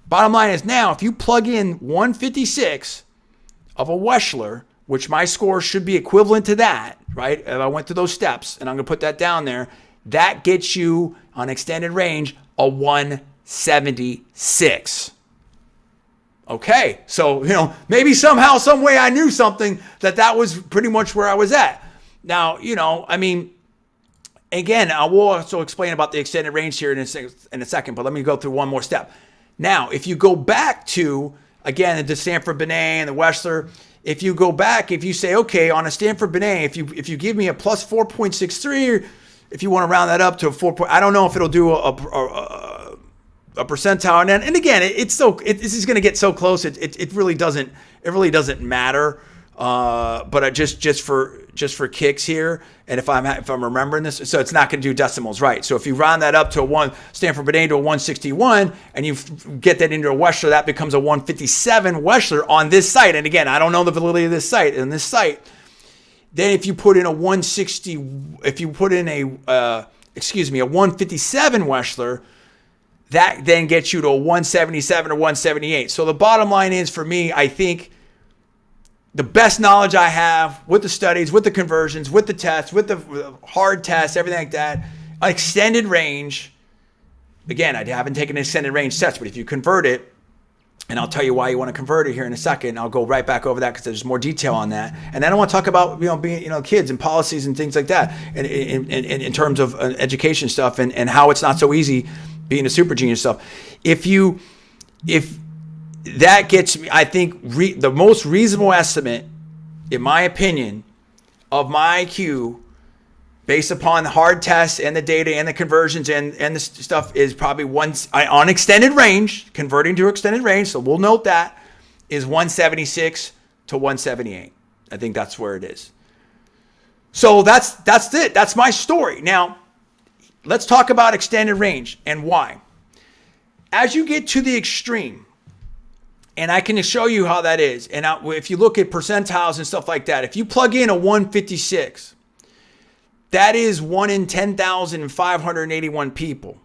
bottom line is now, if you plug in 156 of a Wechsler, which my score should be equivalent to that, right? If I went through those steps, and I'm going to put that down there, that gets you on extended range a 176. Okay, so, maybe somehow, some way I knew something that was pretty much where I was at. Now, I mean, again, I will also explain about the extended range here in a second, but let me go through one more step. Now, if you go back to, again, the Stanford Binet and the Wechsler, if you go back, if you say, okay, on a Stanford Binet, if you give me a plus 4.63, if you want to round that up to a 4. I don't know if it'll do a percentile, and again, this is going to get so close. It really doesn't matter. But just for kicks here, and if I'm remembering this, so it's not going to do decimals, right? So if you round that up to a Stanford Binet to a 161, and you get that into a Wechsler, that becomes a 157 Wechsler on this site. And again, I don't know the validity of this site. In this site, then if you put in a 160, if you put in a 157 Wechsler, that then gets you to a 177 or 178. So the bottom line is, for me, I think the best knowledge I have with the studies, with the conversions, with the tests, with the hard tests, everything like that, extended range. Again, I haven't taken an extended range test, but if you convert it, and I'll tell you why you want to convert it here in a second. I'll go right back over that because there's more detail on that. And then I want to talk about being kids and policies and things like that, and in terms of education stuff and how it's not so easy being a super genius stuff. If that gets me, I think the most reasonable estimate, in my opinion, of my IQ, based upon the hard tests and the data and the conversions and the stuff, is probably on extended range, converting to extended range. So we'll note that is 176 to 178. I think that's where it is. So that's it. That's my story. Now, let's talk about extended range and why. As you get to the extreme, and I can show you how that is. And if you look at percentiles and stuff like that, if you plug in a 156, that is 1 in 10,581 people,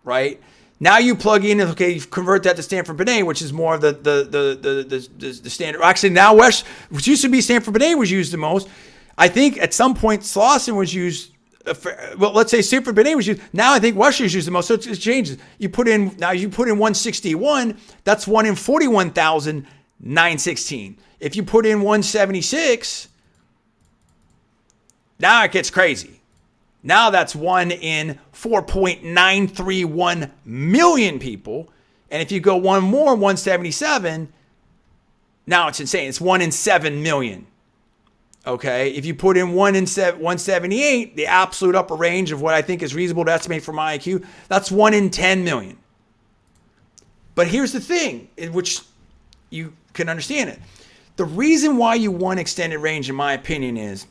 right? Now you plug in, okay, you convert that to Stanford Binet, which is more of the standard. Actually, now which used to be Stanford Binet was used the most. I think at some point Slauson was used. Well, let's say Stanford Binet was used. Now I think Wechsler is used the most, so it changes. You put in 161, that's 1 in 41,916. If you put in 176, now it gets crazy. Now that's 1 in 4.931 million people. And if you go one more, 177, now it's insane. It's 1 in 7 million. Okay, if you put in 178, the absolute upper range of what I think is reasonable to estimate for my IQ, that's 1 in 10 million. But here's the thing, in which you can understand it. The reason why you want extended range, in my opinion, is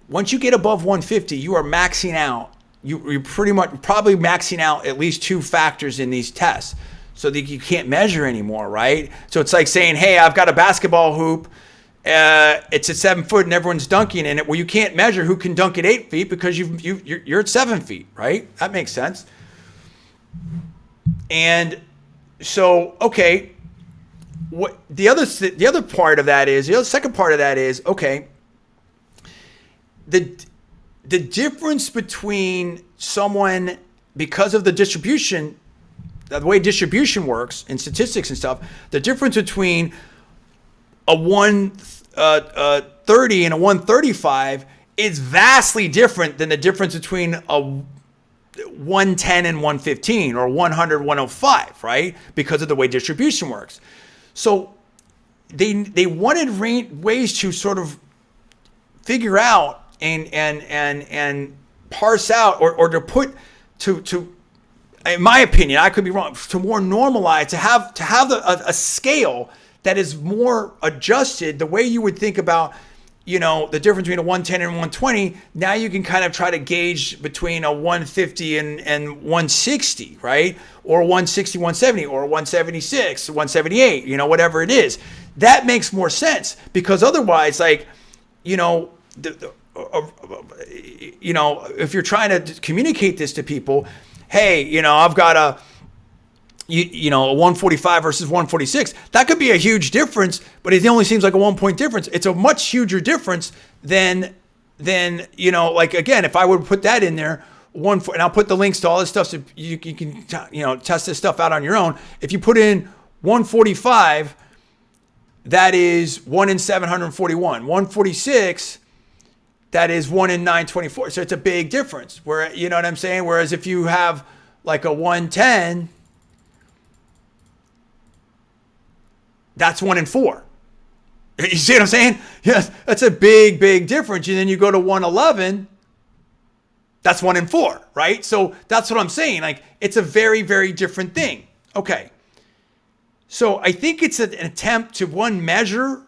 once you get above 150, you are maxing out. You're pretty much probably maxing out at least 2 factors in these tests so that you can't measure anymore, right? So it's like saying, hey, I've got a basketball hoop. It's at 7 foot and everyone's dunking in it. Well, you can't measure who can dunk at 8 feet because you're at 7 feet, right? That makes sense. And so, okay, what the other part of that is, the second part of that is, okay, the difference between someone, because of the distribution, the way distribution works in statistics and stuff, the difference between a 130 and a 135 is vastly different than the difference between a 110 and 115 or 100, 105, right? Because of the way distribution works. So they wanted ways to sort of figure out and parse out or to put to in my opinion, I could be wrong, to more normalize, to have a scale that is more adjusted the way you would think about, the difference between a 110 and 120. Now you can kind of try to gauge between a 150 and 160, right? Or 160, 170, or 176, 178, whatever it is. That makes more sense, because otherwise, like, if you're trying to communicate this to people, hey, I've got a 145 versus 146. That could be a huge difference, but it only seems like a 1 point difference. It's a much huger difference than like, again, if I would put that in there, and I'll put the links to all this stuff so you can test this stuff out on your own. If you put in 145, that is 1 in 741. 146, that is 1 in 924. So it's a big difference. Where, you know what I'm saying? Whereas if you have like a 110, that's 1 in 4. You see what I'm saying? Yes, that's a big, big difference. And then you go to 111, that's 1 in 4, right? So that's what I'm saying. Like, it's a very, very different thing. Okay. So I think it's an attempt to measure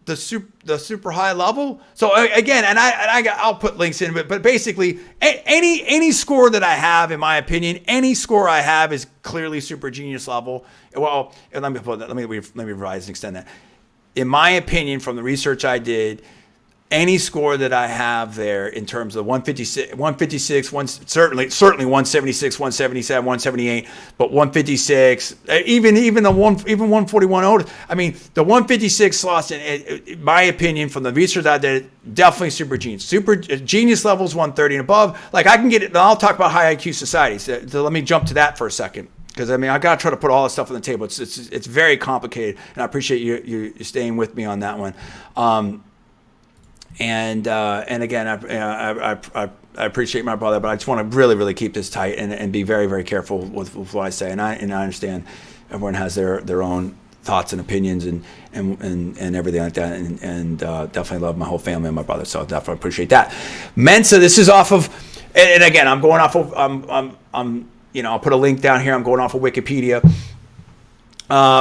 the super high level. So again, and I'll put links in, but basically any score that I have, in my opinion, any score I have is clearly super genius level. Well, let me revise and extend that. In my opinion, from the research I did, any score that I have there in terms of 156, certainly 176, 177, 178, but 156, even 141. I mean, the 156 slots, in my opinion, from the research I did, definitely super genius. Super genius levels 130 and above. Like, I can get it. I'll talk about high IQ societies. So let me jump to that for a second, because I mean, I got to try to put all this stuff on the table. It's very complicated, and I appreciate you staying with me on that one. And again, I appreciate my brother, but I just want to really, really keep this tight and be very, very careful with what I say. And I understand everyone has their own thoughts and opinions and everything like that. And definitely love my whole family and my brother, so I definitely appreciate that. Mensa, this is off of, and again, I'm going off of, I'll put a link down here. I'm going off of Wikipedia.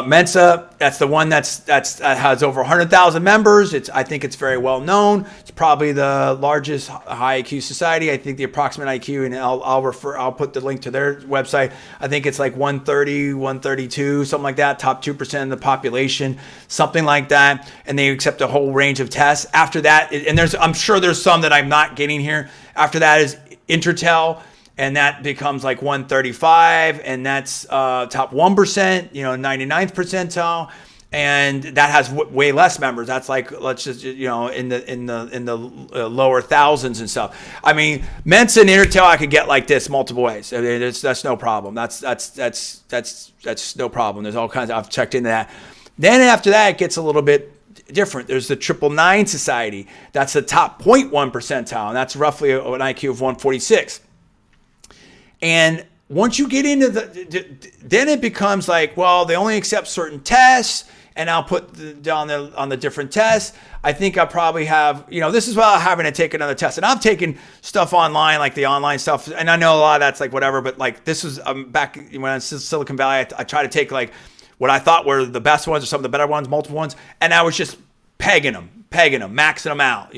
Mensa, that's the one that has over 100,000 members. I think it's very well known. It's probably the largest high IQ society. I think the approximate IQ, and I'll put the link to their website. I think it's like 130, 132, something like that. Top 2% of the population, something like that. And they accept a whole range of tests. After that, and I'm sure there's some that I'm not getting here. After that is Intertel. And that becomes like 135, and that's top 1%, 99th percentile, and that has way less members. That's like, let's just, in the lower thousands and stuff. I mean, Mensa and Intertel I could get like this multiple ways. I mean, that's no problem. That's no problem. There's all kinds. I've checked into that. Then after that, it gets a little bit different. There's the 999 Society. That's the top 0.1 percentile, and that's roughly an IQ of 146. And once you get into then it becomes like, well, they only accept certain tests, and I'll put down on the different tests. I think I probably have, this is without having to take another test. And I've taken stuff online, like the online stuff, and I know a lot of that's like whatever, but like this was back when I was in Silicon Valley, I tried to take like what I thought were the best ones or some of the better ones, multiple ones, and I was just pegging them, maxing them out.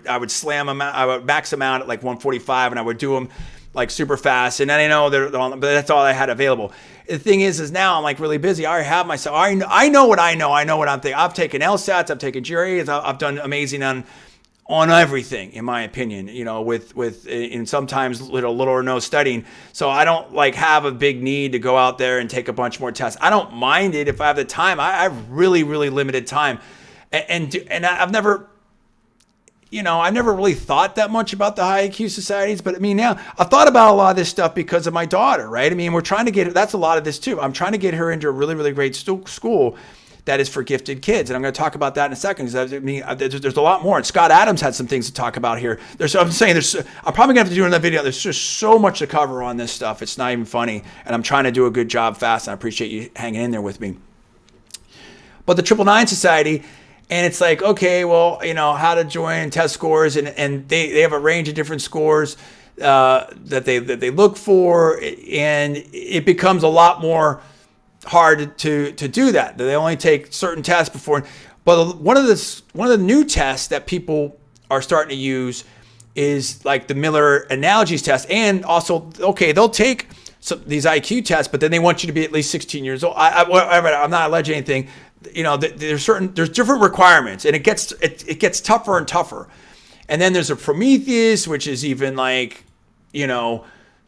I would slam them out, I would max them out at like 145, and I would do them like super fast, and then I know but that's all I had available. The thing is now I'm like really busy. I already have myself. I know what I know. I know what I'm thinking. I've taken LSATs. I've taken GREs. I've done amazing on everything, in my opinion. With and sometimes little or no studying. So I don't like have a big need to go out there and take a bunch more tests. I don't mind it if I have the time. I have really, really limited time, and I've never. I never really thought that much about the high IQ societies, but I mean, now I've thought about a lot of this stuff because of my daughter, right? I mean, we're trying to get, that's a lot of this too. I'm trying to get her into a really, really great school that is for gifted kids. And I'm going to talk about that in a second. I mean, there's a lot more. And Scott Adams had some things to talk about here. I'm probably going to have to do another video. There's just so much to cover on this stuff. It's not even funny. And I'm trying to do a good job fast. And I appreciate you hanging in there with me. but the 999 Society, and it's like, okay, well, how to join, test scores, and they have a range of different scores that they look for, and it becomes a lot more hard to do that. They only take certain tests before. But one of the new tests that people are starting to use is like the Miller Analogies test, and also, okay, they'll take these IQ tests, but then they want you to be at least 16 years old. I'm not alleging anything. There's different requirements, and it gets tougher and tougher. And then there's a Prometheus, which is even like,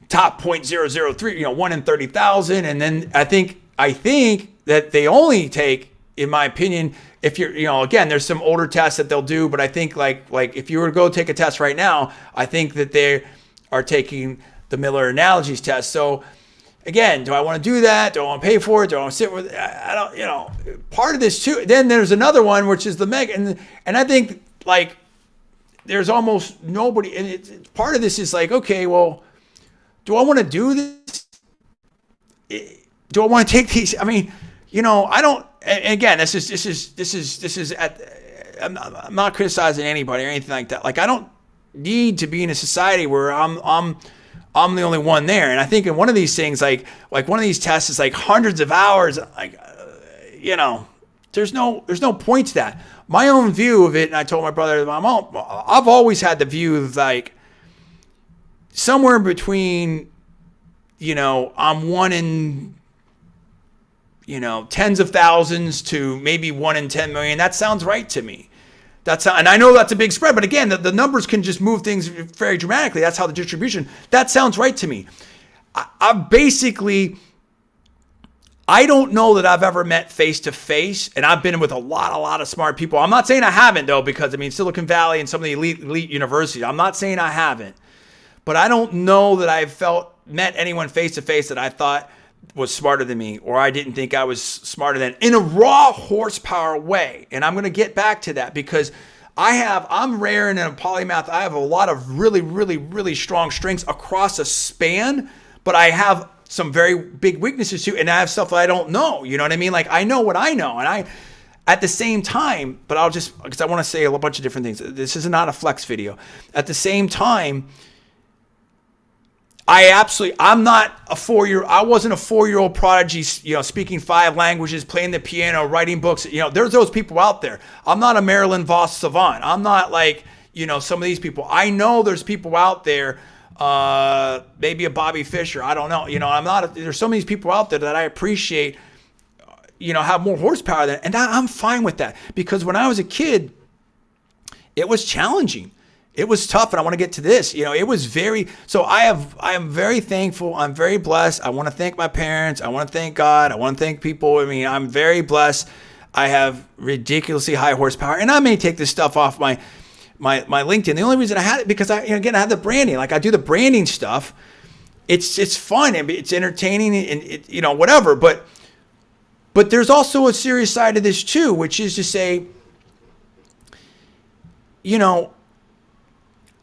top 0.003, 1 in 30,000. And then I think that they only take, in my opinion, if you're, again, there's some older tests that they'll do, but I think like if you were to go take a test right now, I think that they are taking the Miller Analogies test. So again, do I want to do that? Do I want to pay for it? Do I want to sit with it? I don't, part of this too. Then there's another one, which is the Mega. And I think like there's almost nobody. And part of this is like, okay, well, do I want to do this? Do I want to take these? I mean, I don't, and again, this is I'm not criticizing anybody or anything like that. Like, I don't need to be in a society where I'm the only one there. And I think in one of these things, like one of these tests is like hundreds of hours, like, there's no point to that. My own view of it, and I told my brother, I've always had the view of like somewhere in between, I'm 1 in, tens of thousands to maybe 1 in 10 million. That sounds right to me. And I know that's a big spread, but again, the numbers can just move things very dramatically. That's how the distribution, that sounds right to me. I don't know that I've ever met face to face, and I've been with a lot of smart people. I'm not saying I haven't though, because Silicon Valley and some of the elite universities, I'm not saying I haven't, but I don't know that I've met anyone face to face that I thought was smarter than me, or I didn't think I was smarter than, in a raw horsepower way. And I'm going to get back to that because I'm rare and in a polymath. I have a lot of really strong strengths across a span, but I have some very big weaknesses too. And I have stuff that I don't know, you know what I mean? Like, I know what I know. And at the same time, but because I want to say a bunch of different things. This is not a flex video. At the same time, I'm not a 4-year. I wasn't a 4-year-old prodigy, speaking 5 languages, playing the piano, writing books. There's those people out there. I'm not a Marilyn Vos savant. I'm not like, some of these people. I know there's people out there, maybe a Bobby Fischer. I don't know. There's some of these people out there that I appreciate, have more horsepower than, and I'm fine with that, because when I was a kid, it was challenging. It was tough, and I want to get to this. It was so I am very thankful. I'm very blessed. I want to thank my parents. I want to thank God. I want to thank people. I'm very blessed. I have ridiculously high horsepower, and I may take this stuff off my LinkedIn. The only reason I had it because I had the branding. Like, I do the branding stuff. It's fun and it's entertaining and whatever. But there's also a serious side of this too, which is to say,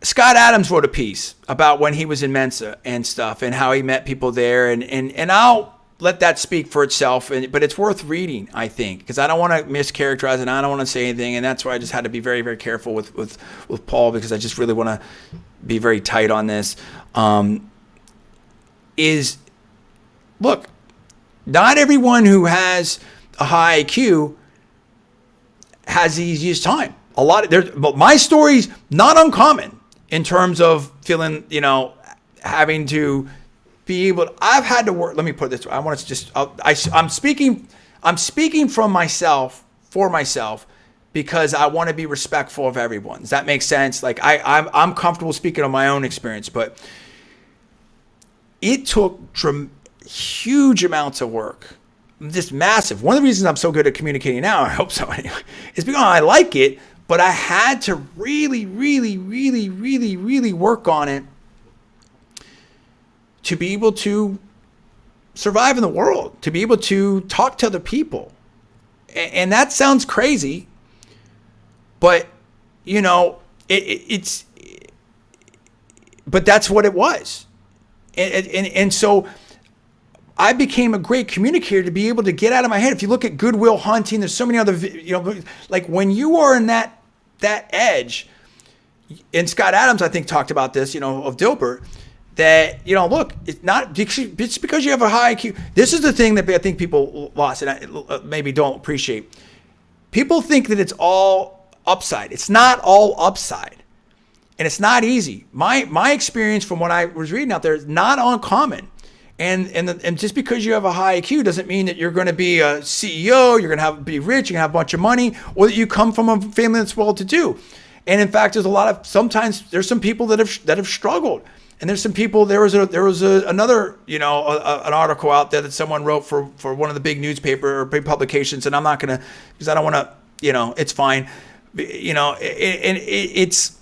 Scott Adams wrote a piece about when he was in Mensa and stuff and how he met people there. And I'll let that speak for itself. But it's worth reading, I think, because I don't want to mischaracterize it. I don't want to say anything. And that's why I just had to be very, very careful with Paul, because I just really want to be very tight on this. Look, not everyone who has a high IQ has the easiest time. But my story's not uncommon in terms of feeling, having to be able. I've had to work. Let me put it this way. I want to just. I'm speaking from myself, for myself, because I want to be respectful of everyone. Does that make sense? Like, I'm comfortable speaking on my own experience, but it took huge amounts of work. Just massive. One of the reasons I'm so good at communicating now, I hope so anyway, is because I like it. But I had to really work on it to be able to survive in the world, to be able to talk to other people. And that sounds crazy, but but that's what it was. And so I became a great communicator to be able to get out of my head. If you look at Good Will Hunting, there's so many other, like when you are in that edge, and Scott Adams, I think, talked about this, of Dilbert, that, look, it's not just because you have a high IQ. This is the thing that I think people lost and I maybe don't appreciate. People think that it's all upside. It's not all upside. And it's not easy. My experience from what I was reading out there is not uncommon. And just because you have a high IQ doesn't mean that you're going to be a CEO, you're going to be rich, you're going to have a bunch of money, or that you come from a family that's well-to-do. And in fact, sometimes there's some people that have struggled. And there's some people, there was another, an article out there that someone wrote for one of the big newspaper or big publications. And I'm not going to, because I don't want to, it's fine. It's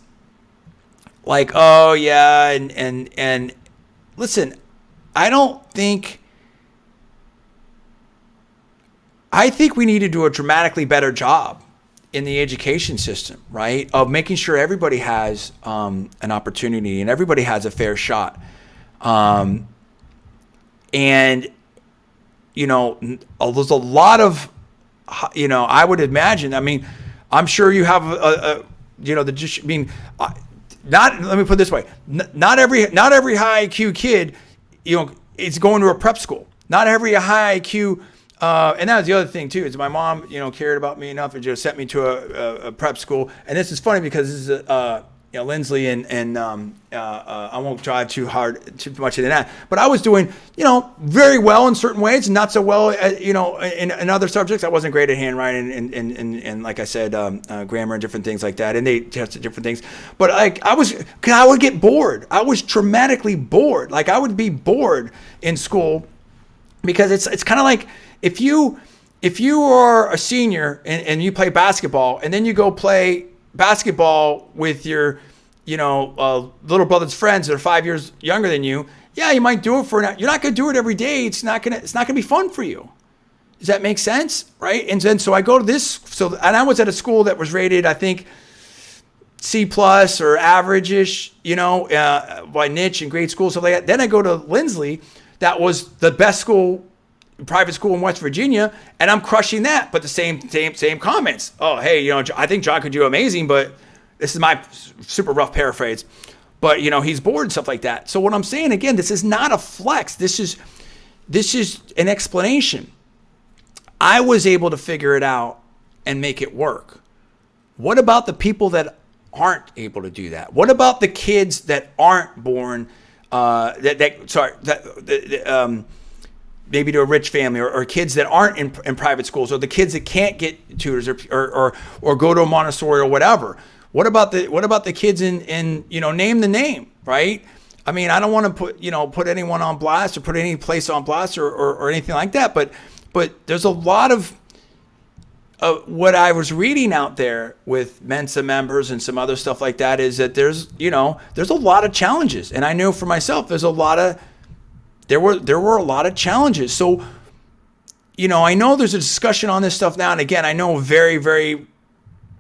like, oh yeah. And listen, I think we need to do a dramatically better job in the education system, right? Of making sure everybody has an opportunity and everybody has a fair shot. And, there's a lot of, I would imagine, I'm sure you have let me put it this way. Not every high IQ kid, is going to a prep school. Not every high IQ, and that was the other thing too, is my mom, cared about me enough and just sent me to a prep school. And this is funny because this is, Lindsley and I won't drive too much into that, but I was doing, very well in certain ways and not so well, in other subjects. I wasn't great at handwriting and like I said, grammar and different things like that. And they tested different things, but I would get bored. I was dramatically bored. Like I would be bored in school because it's kind of like if you are a senior and you play basketball and then you go play basketball with your, little brother's friends that are 5 years younger than you. Yeah, you might do it for now. You're not going to do it every day. It's not going to be fun for you. Does that make sense? Right. And then, so I go to this. And I was at a school that was rated, I think, C+ or average-ish, by niche and grade school. So then I go to Lindsley. That was the best school, private school in West Virginia, and I'm crushing that. But the same comments. Oh, hey, I think John could do amazing, but this is my super rough paraphrase. But he's bored and stuff like that. So what I'm saying again, this is not a flex. This is an explanation. I was able to figure it out and make it work. What about the people that aren't able to do that? What about the kids that aren't born? Maybe to a rich family or kids that aren't in private schools, or the kids that can't get tutors or go to a Montessori or whatever. What about the kids in name the name, right? I don't want to put anyone on blast or put any place on blast or anything like that. But there's a lot of what I was reading out there with Mensa members and some other stuff like that is that there's a lot of challenges. And I know for myself, there were a lot of challenges. So, I know there's a discussion on this stuff now. And again, I know very, very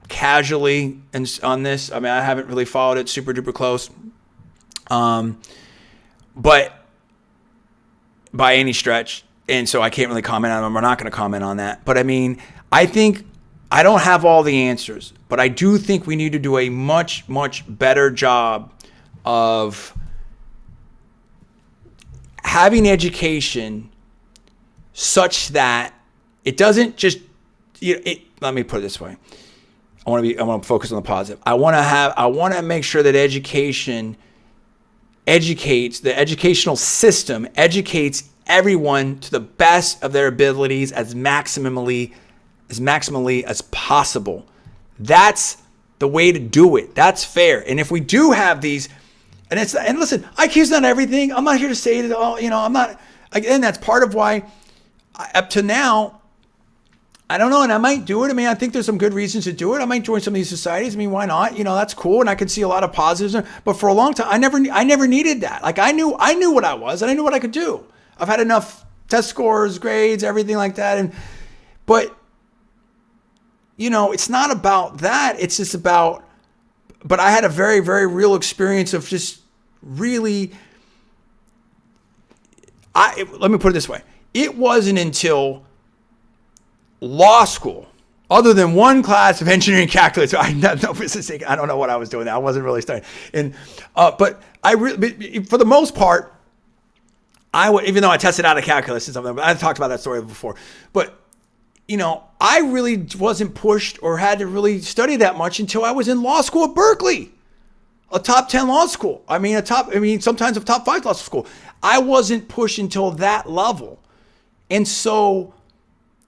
casually on this. I haven't really followed it super duper close. But by any stretch. And so I can't really comment on them. We're not going to comment on that. But I think I don't have all the answers, but I do think we need to do a much, much better job of having education such that it doesn't just, let me put it this way. I want to focus on the positive. I want to make sure that education educates, the educational system educates everyone to the best of their abilities as maximally as possible. That's the way to do it. That's fair. And if we do have these, and listen, IQ's not everything. I'm not here to say that all, I'm not, again, that's part of why up to now, I don't know, and I might do it. I think there's some good reasons to do it. I might join some of these societies. Why not? That's cool, and I can see a lot of positives. But for a long time, I never needed that. Like I knew what I was, and I knew what I could do. I've had enough test scores, grades, everything like that. But it's not about that. It's just about. But I had a very, very real experience of just really. let me put it this way. It wasn't until law school, other than one class of engineering calculus, I had no business thinking. I don't know what I was doing. I wasn't really studying. But for the most part, even though I tested out of calculus and something, I've talked about that story before. But I really wasn't pushed or had to really study that much until I was in law school at Berkeley, a top 10 law school. Sometimes a top 5 law school. I wasn't pushed until that level. And so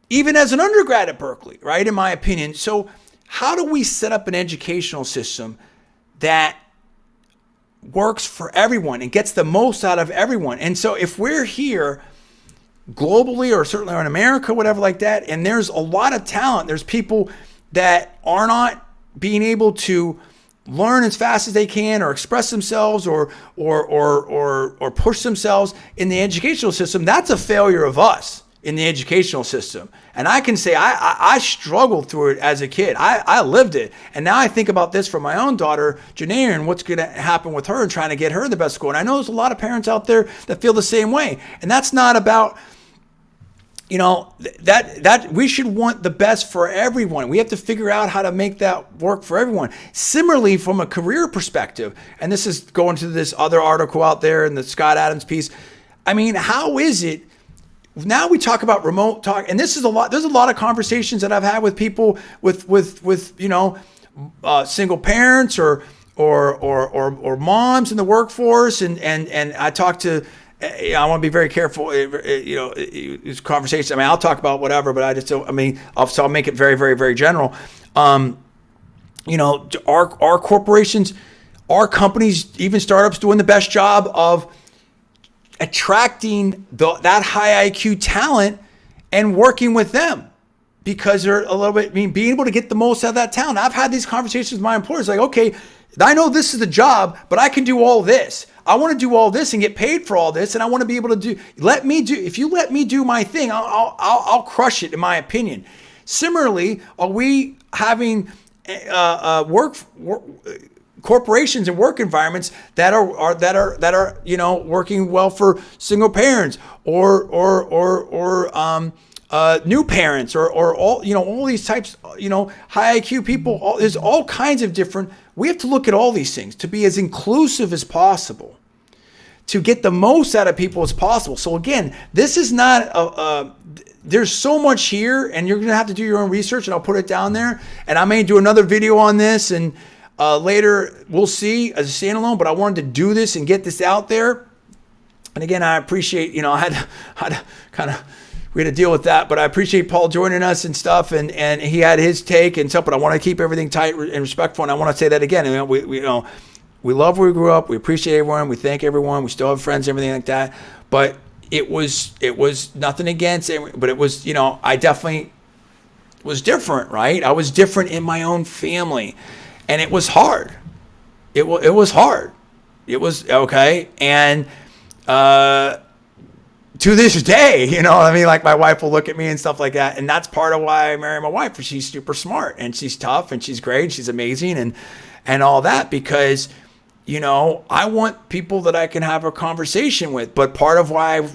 even as an undergrad at Berkeley, right, in my opinion, so how do we set up an educational system that works for everyone and gets the most out of everyone? And so if we're here globally, or certainly in America, whatever like that, and there's a lot of talent, there's people that are not being able to learn as fast as they can, or express themselves, or push themselves in the educational system, that's a failure of us in the educational system. And I can say I struggled through it as a kid. I lived it. And now I think about this for my own daughter, Janae, and what's going to happen with her and trying to get her the best school. And I know there's a lot of parents out there that feel the same way. And that's not about, that we should want the best for everyone. We have to figure out how to make that work for everyone. Similarly, from a career perspective, and this is going to this other article out there in the Scott Adams piece. How is it? Now we talk about remote talk, and this is a lot. There's a lot of conversations that I've had with people with single parents or moms in the workforce, and I talk to. I want to be very careful. These conversations. I'll talk about whatever, but I just don't. I'll make it very, very, very general. Our corporations, our companies, even startups, doing the best job of attracting that high IQ talent and working with them, because they're a little bit, being able to get the most out of that talent. I've had these conversations with my employers, like, okay, I know this is the job, but I can do all this. I want to do all this and get paid for all this, and I want to be able to if you let me do my thing, I'll crush it, in my opinion. Similarly, are we having corporations and work environments that are working well for single parents or new parents or all these types, high IQ people? There's all kinds of different. We have to look at all these things to be as inclusive as possible, to get the most out of people as possible. So again, this is not there's so much here, and you're going to have to do your own research, and I'll put it down there. And I may do another video on this, and later we'll see as a standalone, but I wanted to do this and get this out there. And again, I appreciate, I had to kind of, we had to deal with that, but I appreciate Paul joining us and stuff, and he had his take and stuff, but I want to keep everything tight and respectful. And I want to say that again, we love where we grew up. We appreciate everyone. We thank everyone. We still have friends, everything like that. But it was nothing against it, but it was, I definitely was different, right? I was different in my own family, and it was hard. It was hard. It was okay. And, to this day, like my wife will look at me and stuff like that. And that's part of why I married my wife, because she's super smart and she's tough and she's great. She's amazing and all that, because, I want people that I can have a conversation with. But part of why I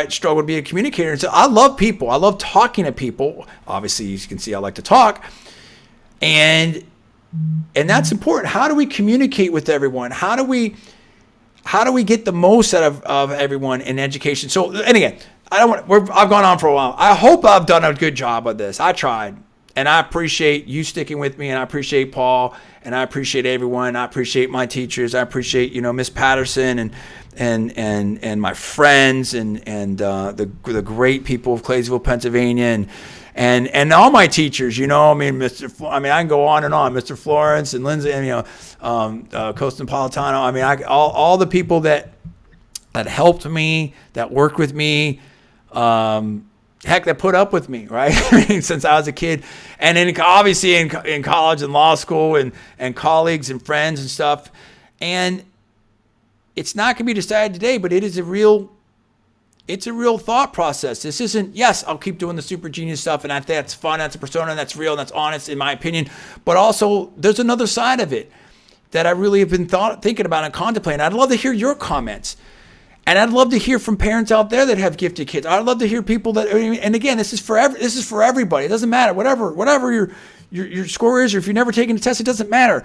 struggle to be a communicator is I love people. I love talking to people. Obviously, you can see I like to talk. And that's important. How do we communicate with everyone? How do we get the most out of everyone in education? So, and again, I've gone on for a while. I hope I've done a good job of this. I tried, and I appreciate you sticking with me, and I appreciate Paul, and I appreciate everyone. I appreciate my teachers. I appreciate, Miss Patterson and my friends and the great people of Claysville, Pennsylvania, and all my teachers, I can go on and on, Mr. Florence and Lindsay, and Costa Napolitano. All the people that helped me, that worked with me, that put up with me, right? Since I was a kid, and obviously in college and law school, and colleagues and friends and stuff. And it's not going to be decided today, but it is a real thought process. This isn't, yes, I'll keep doing the super genius stuff, and that's fun, that's a persona, that's real, and that's honest, in my opinion. But also, there's another side of it that I really have been thinking about and contemplating. I'd love to hear your comments. And I'd love to hear from parents out there that have gifted kids. I'd love to hear people that, and again, this is for everybody. It doesn't matter. Whatever your score is, or if you've never taken a test, it doesn't matter.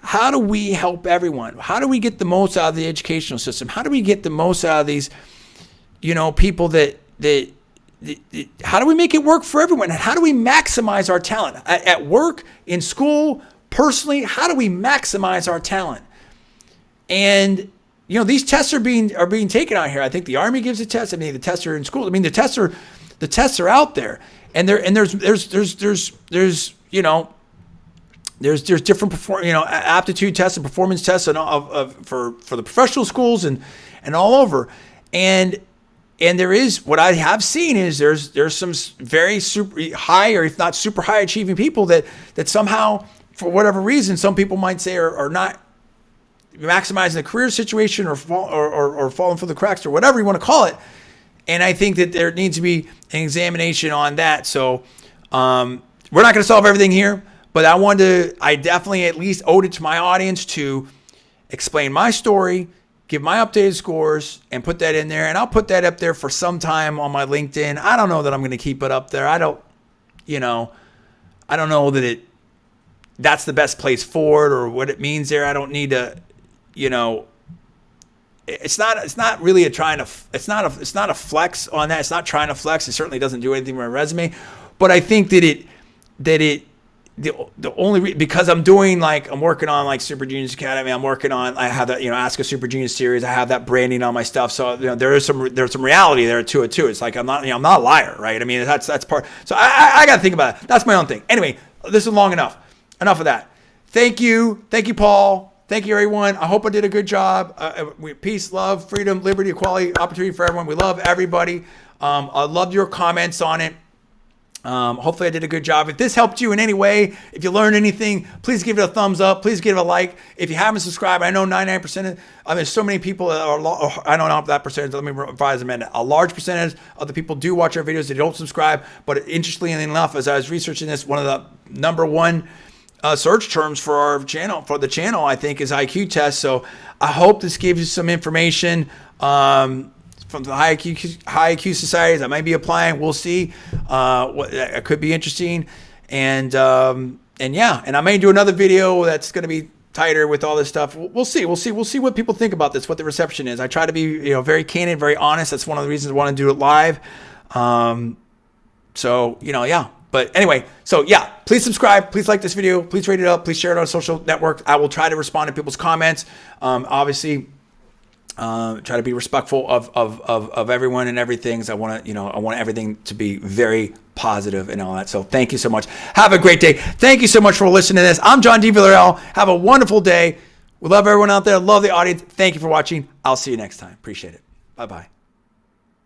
How do we help everyone? How do we get the most out of the educational system? How do we get the most out of these, people that how do we make it work for everyone? And how do we maximize our talent at work, in school, personally? How do we maximize our talent? And these tests are being taken out here. I think the Army gives a test. I mean, the tests are in school. I mean, the tests are out there, and there's different aptitude tests and performance tests and for the professional schools and all over, and there is, what I have seen is there's some very super high, or if not super high achieving people that somehow, for whatever reason, some people might say are not maximizing the career situation, or falling through the cracks, or whatever you want to call it. And I think that there needs to be an examination on that. So we're not going to solve everything here, but I definitely at least owed it to my audience to explain my story, give my updated scores, and put that in there. And I'll put that up there for some time on my LinkedIn. I don't know that I'm going to keep it up there. I don't know that that's the best place for it, or what it means there. I don't need to, it's not really it's not a flex on that. It's not trying to flex. It certainly doesn't do anything with my resume, but I think the only because I'm working on like Super Genius Academy. I have that, Ask a Super Genius series. I have that branding on my stuff. So there's some reality there to it too. It's like I'm not a liar, right? I mean, that's part. So I got to think about it. That's my own thing. Anyway, this is long enough. Enough of that. Thank you, Paul. Thank you, everyone. I hope I did a good job. Peace, love, freedom, liberty, equality, opportunity for everyone. We love everybody. I loved your comments on it. Hopefully I did a good job. If this helped you in any way, if you learned anything, please give it a thumbs up. Please give it a like. If you haven't subscribed, I know 99%, there's so many people that I don't know that percentage. Let me revise them. A large percentage of the people do watch our videos. They don't subscribe. But interestingly enough, as I was researching this, one of the number one search terms for our channel, I think, is IQ test. So I hope this gives you some information from the high IQ societies. I might be applying. We'll see. It could be interesting. And I may do another video that's going to be tighter with all this stuff. We'll see what people think about this, what the reception is. I try to be, very candid, very honest. That's one of the reasons I want to do it live. But anyway, please subscribe. Please like this video. Please rate it up. Please share it on social networks. I will try to respond to people's comments. Obviously, try to be respectful of everyone and everything. So I want everything to be very positive and all that. So thank you so much. Have a great day. Thank you so much for listening to this. I'm John D. Villarreal. Have a wonderful day. We love everyone out there. Love the audience. Thank you for watching. I'll see you next time. Appreciate it. Bye-bye.